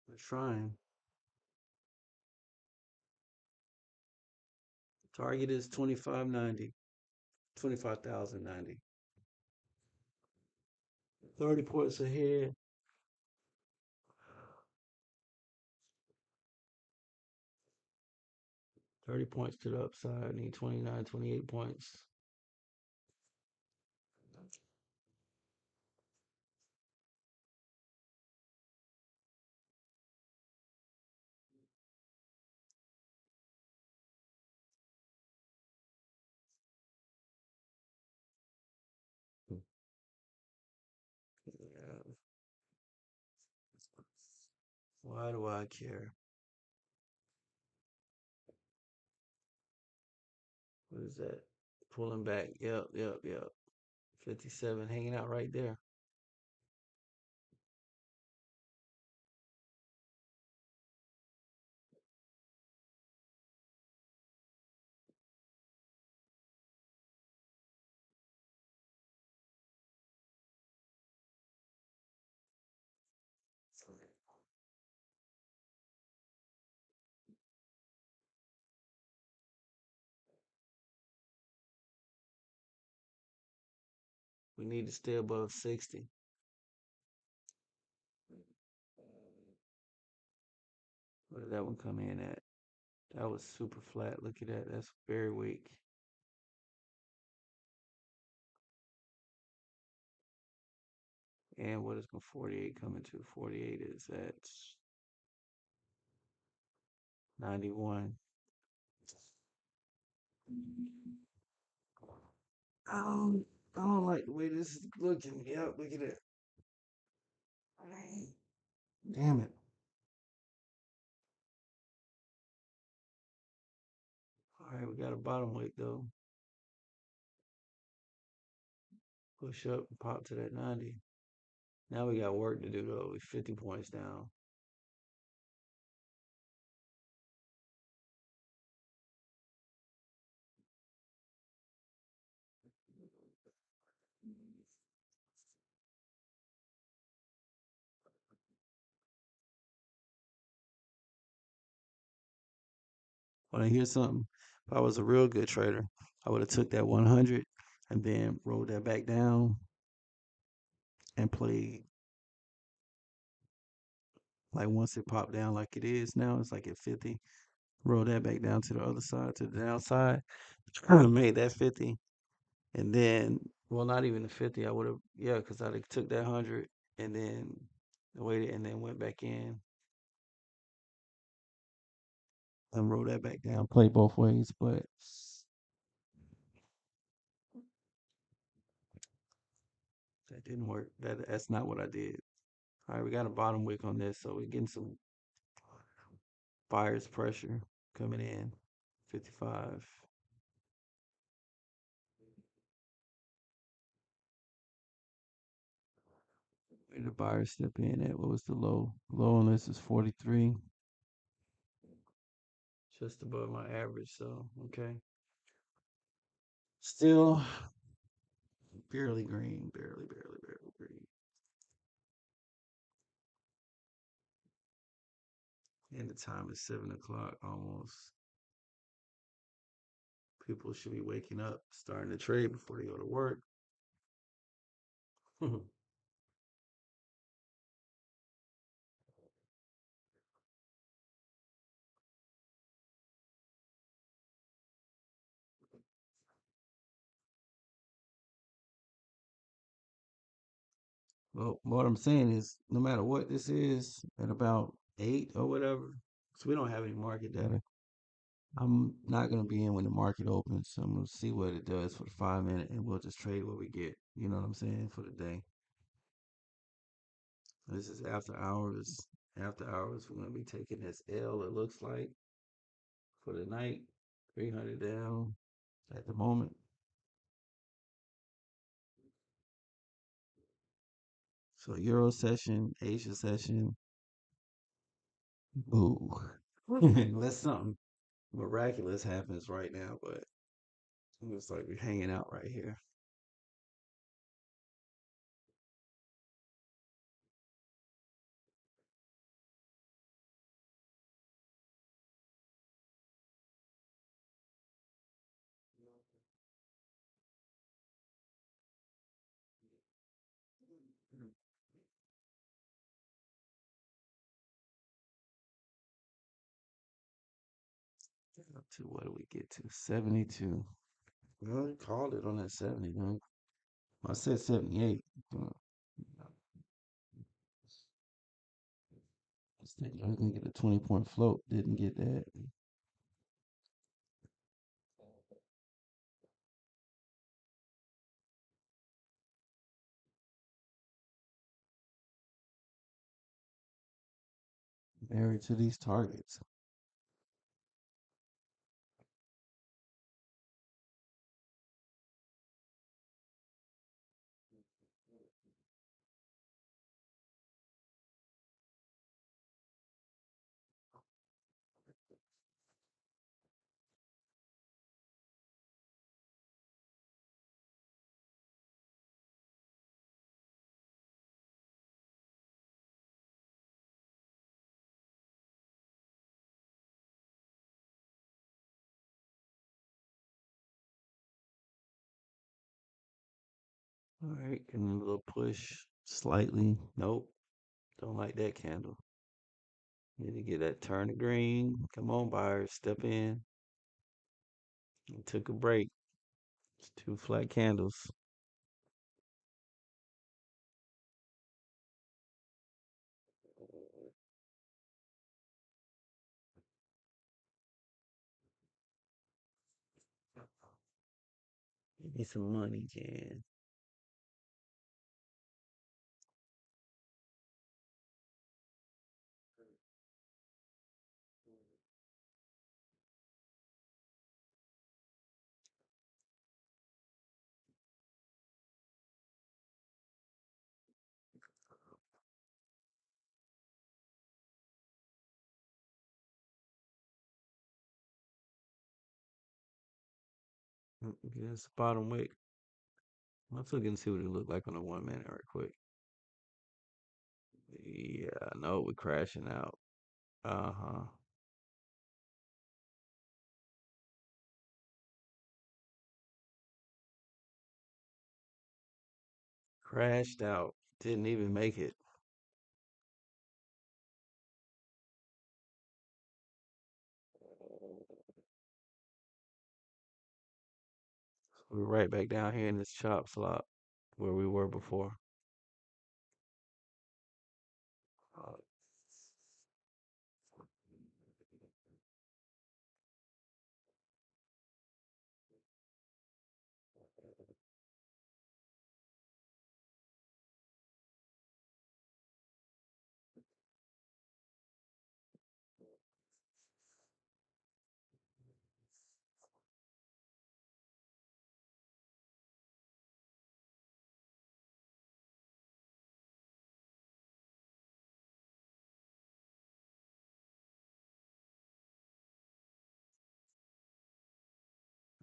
We're trying. Target is 2590. 25,090. 30 points ahead. 30 points to the upside. I need 29, 28 points. Yeah. Why do I care? What is that? Pulling back. Yep, yep, yep. 57 hanging out right there. We need to stay above 60. Where did that one come in at? That was super flat. Look at that. That's very weak. And what is 48 coming to? 48 is at 91. I don't like the way this is looking. Yep, look at it. Damn it. All right, we got a bottom weight though. Push up and pop to that 90. Now we got work to do though. We're 50 points down. Want to hear something? If I was a real good trader, I would have took that 100 and then rolled that back down and played Like once it popped down like it is now, it's like at 50. Roll that back down to the other side, to the downside. Made that 50. And then, well, not even the 50. I would have, yeah, because I took that 100 and then waited and then went back in and roll that back down. Play both ways, but that didn't work. That's not what I did. All right, we got a bottom wick on this, so we're getting some buyer's pressure coming in. 55. Where the buyer step in at? What was the low? Low on this is 43. Just above my average, so okay. Still barely green, barely green. And the time is 7 o'clock almost. People should be waking up, starting to trade before they go to work. Well, what I'm saying is, no matter what this is, at about 8 or whatever, because we don't have any market data, I'm not going to be in when the market opens. So I'm going to see what it does for the 5 minute and we'll just trade what we get. You know what I'm saying? For the day. This is after hours. After hours, we're going to be taking this L, it looks like, for the night. 300 down at the moment. So Euro session, Asia session. Ooh. Unless something miraculous happens right now, but it looks like we're hanging out right here. Up to what do we get to? 72. Well, you called it on that 70, man. I said 78. I was gonna get a 20-point float. Didn't get that. Married to these targets. All right, and a little push slightly. Nope, don't like that candle. Need to get that turn to green. Come on, buyers, step in. It took a break. It's two flat candles. Give me some money, Jan. Get this bottom wick. Let's look and see what it looked like on a 1 minute right quick. Yeah, no, we're crashing out. Uh-huh. Crashed out. Didn't even make it. We're right back down here in this chop slot where we were before. Uh,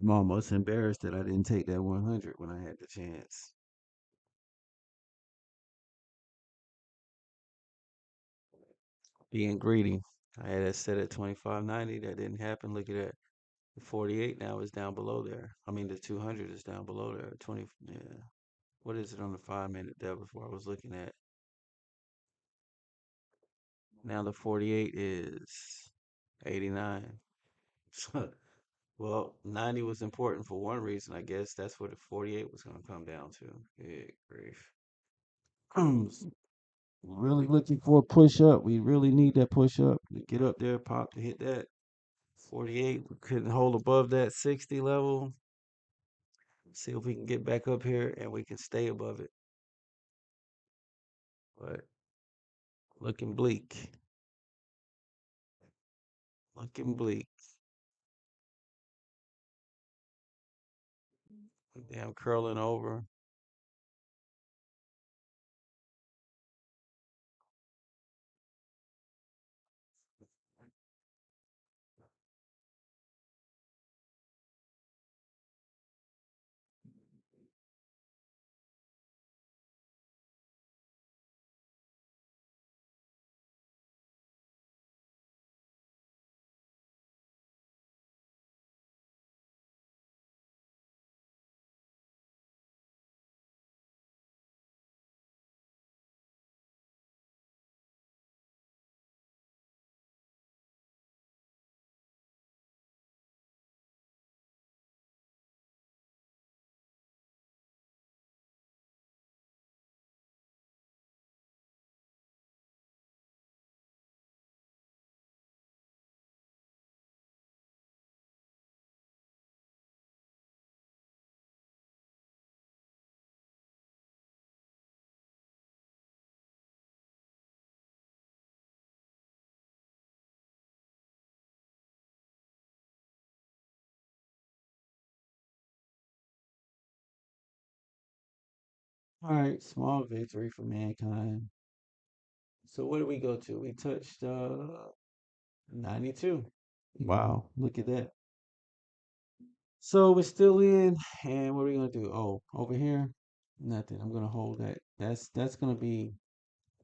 I'm almost embarrassed that I didn't take that 100 when I had the chance. Being greedy. I had it set at 25.90. That didn't happen. Look at that. The 48 now is down below there. I mean, the 200 is down below there. 20. Yeah. What is it on the 5 minute? That was what I was looking at. Now the 48 is 89. Well, 90 was important for one reason, I guess. That's what the 48 was going to come down to. Good grief. Really looking for a push up. We really need that push up to get up there, pop to hit that 48. We couldn't hold above that 60 level. See if we can get back up here and we can stay above it. But looking bleak. Looking bleak. Damn, curling over. All right, small victory for mankind. So what did we go to? We touched 92. Wow, look at that. So we're still in, and what are we gonna do? Oh, over here, nothing. I'm gonna hold that. That's gonna be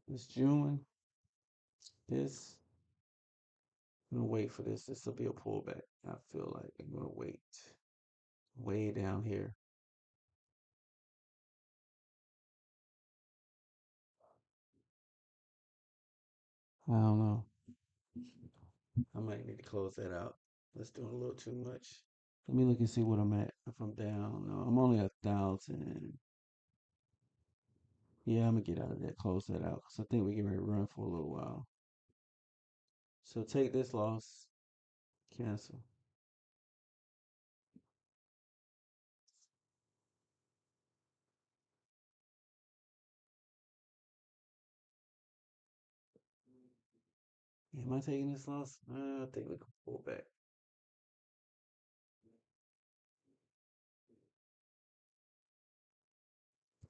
this June. This I'm gonna wait for this. This will be a pullback. I feel like I'm gonna wait way down here. I don't know. I might need to close that out. That's doing a little too much. Let me look and see what I'm at. If I'm down, no, I'm only 1,000. Yeah, I'm gonna get out of that. Close that out because I think we can run for a little while. So take this loss. Cancel. Am I taking this loss? I think we can pull back.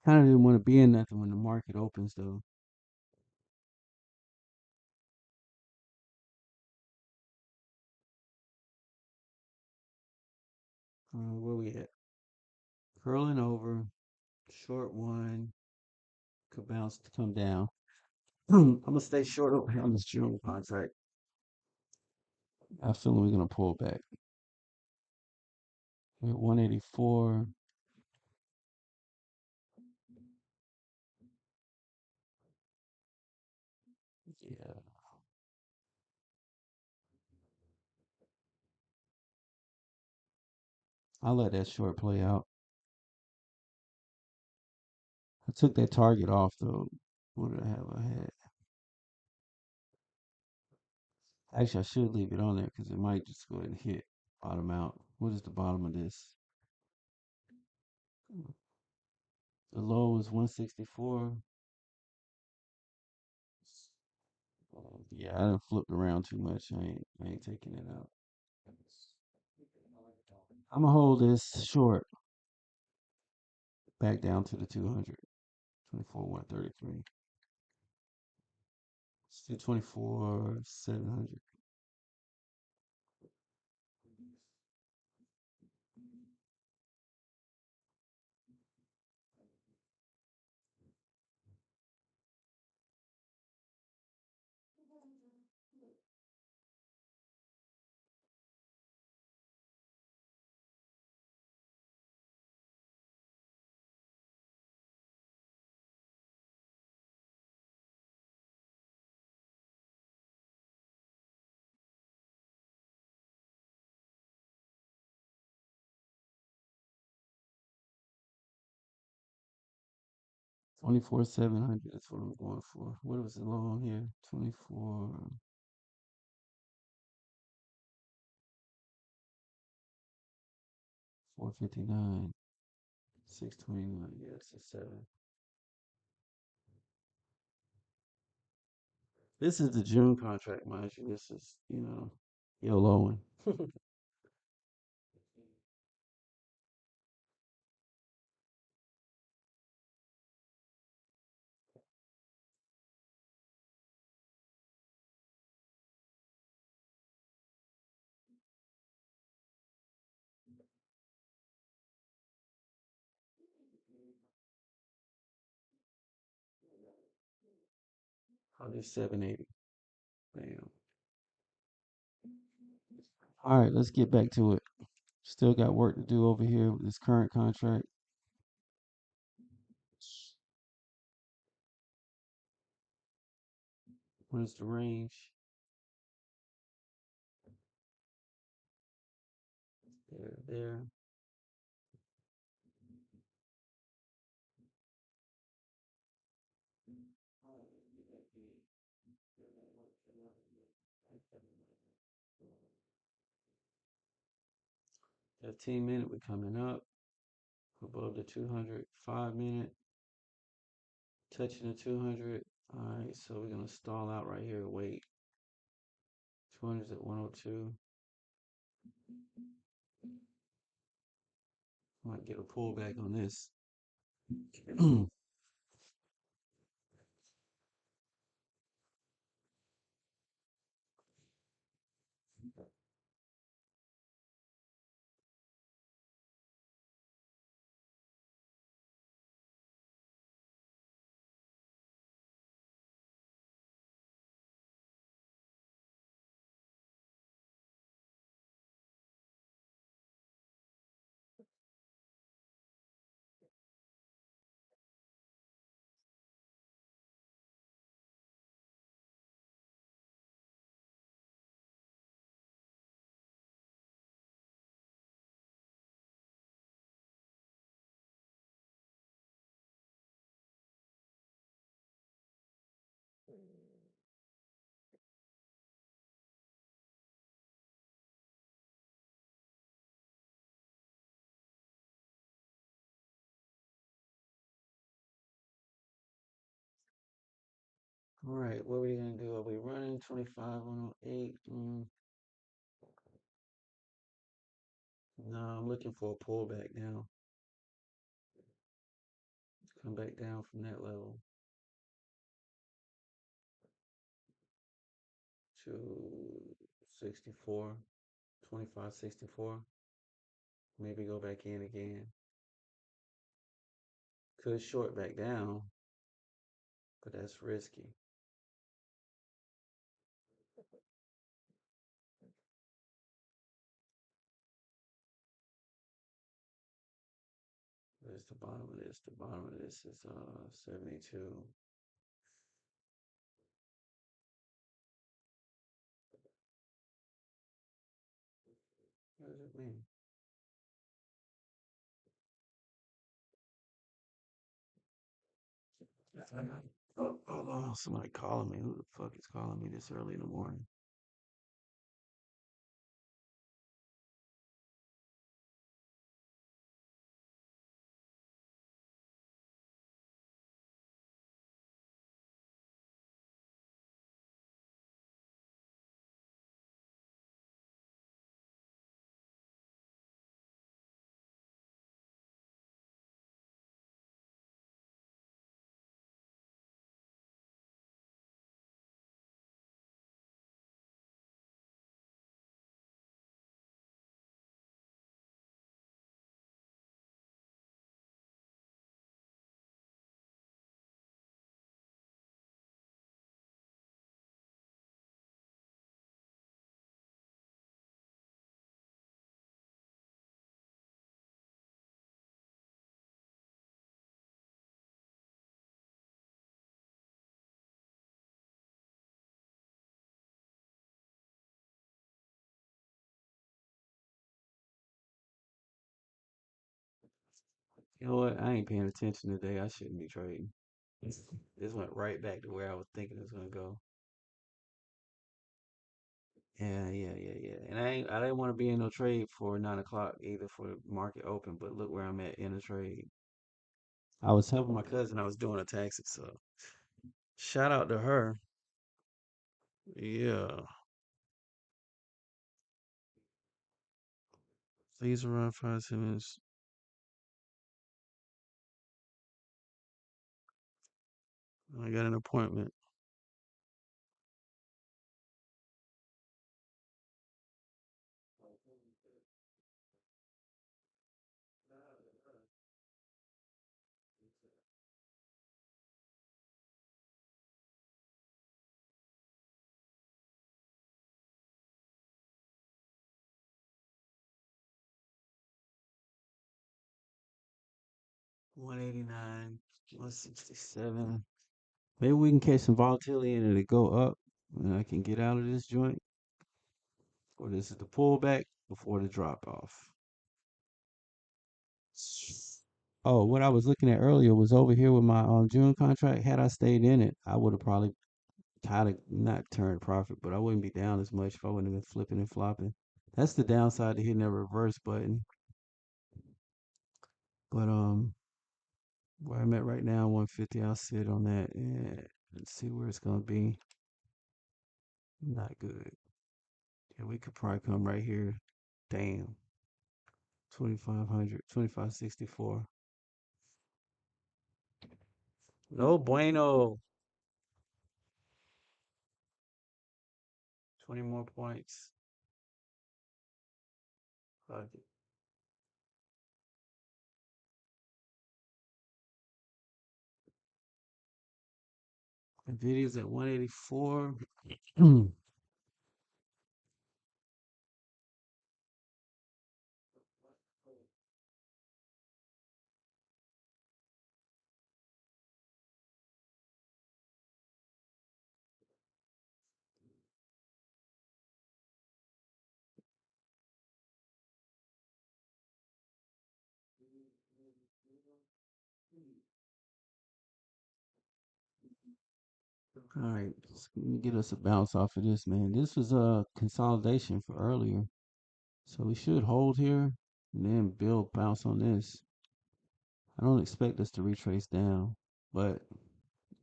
Kind of didn't want to be in nothing when the market opens, though. Where we at? Curling over, short one, could bounce to come down. I'm gonna stay short on this June contract. I feel we're gonna pull back. We're at 184. Yeah, I'll let that short play out. took that target off though. What did I have? I had actually I should leave it on there because it might just go ahead and hit bottom out. What is the bottom of this? The low is 164. Yeah, I done flipped around too much. I ain't taking it out. I'm gonna hold this short back down to the 200. 24 133. Still 24 700. 24 700. That's what I'm going for. What was the low on here? 24 459. 629. Yeah, it's a 7. This is the June contract, mind you. This is, YOLOing. I'll do 780. Bam. All right, let's get back to it. Still got work to do over here with this current contract. What is the range? There. There. 15-minute, we're coming up above the 200. 5-minute, touching the 200. All right, so we're gonna stall out right here. Wait, 200's at 102. Might get a pullback on this. All right, what are we gonna do? Are we running 25 108? No, I'm looking for a pullback now. Come back down from that level to 64, 25 64. Maybe go back in again. Could short back down, but that's risky. There's the bottom of this. The bottom of this is 72. What does it mean? Oh, hold on, somebody calling me. Who the fuck is calling me this early in the morning? You know what? I ain't paying attention today. I shouldn't be trading. This went right back to where I was thinking it was gonna go. Yeah, yeah, yeah, yeah. And I didn't want to be in no trade for 9 o'clock either for the market open, but look where I'm at in the trade. I was helping my cousin. I was doing a taxi, so shout out to her. Yeah, please around 5 minutes. I got an appointment. $189, 167. Maybe we can catch some volatility and it'll go up, and I can get out of this joint. Or this is the pullback before the drop off. Oh, what I was looking at earlier was over here with my June contract. Had I stayed in it, I would have probably kind of not turned profit, but I wouldn't be down as much if I wouldn't have been flipping and flopping. That's the downside to hitting that reverse button. But where I'm at right now, 150, I'll sit on that and let's see where it's gonna be. Not good. Yeah, we could probably come right here. Damn. 2500, 2564. No bueno. 20 more points. Fuck it. Nvidia's at 184. All right, let me get us a bounce off of this, man. This was a consolidation for earlier, so we should hold here and then build bounce on this. I don't expect us to retrace down, but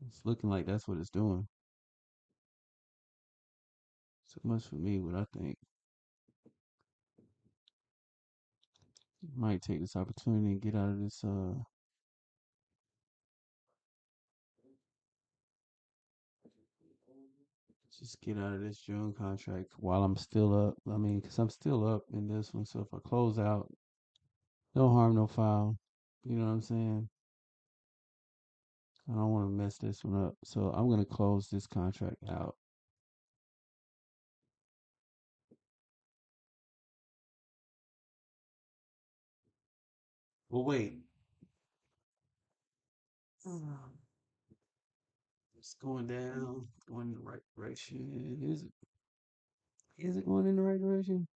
it's looking like that's what it's doing. So much for me, what I think. Might take this opportunity and get out of this. Just get out of this June contract while I'm still up. I mean, because I'm still up in this one. So if I close out, no harm, no foul. You know what I'm saying? I don't want to mess this one up. So I'm going to close this contract out. Well, wait. It's going down, going in the right direction. Is it going in the right direction?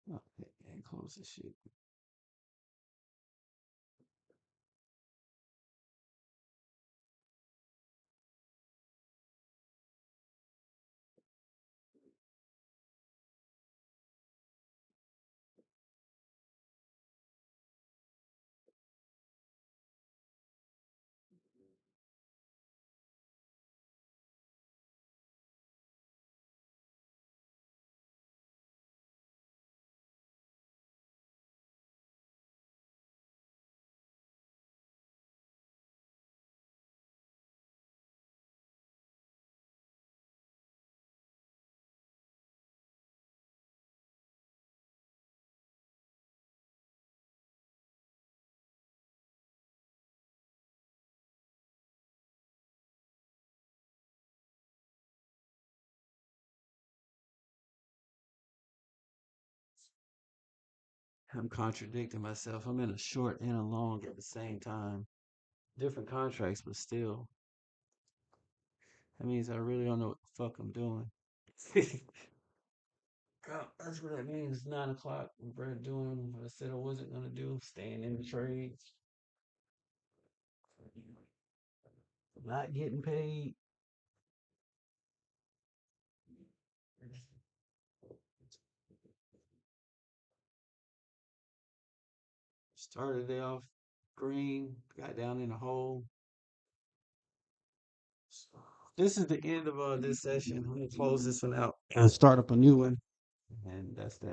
Okay, and close this shit. I'm contradicting myself. I'm in a short and a long at the same time. Different contracts, but still. That means I really don't know what the fuck I'm doing. That's what that means. 9 o'clock. We're doing what I said I wasn't gonna do. Staying in the trades. Not getting paid. Started the day off green. Got down in the hole. This is the end of this session. I'm gonna close this one out and start up a new one. And that's that.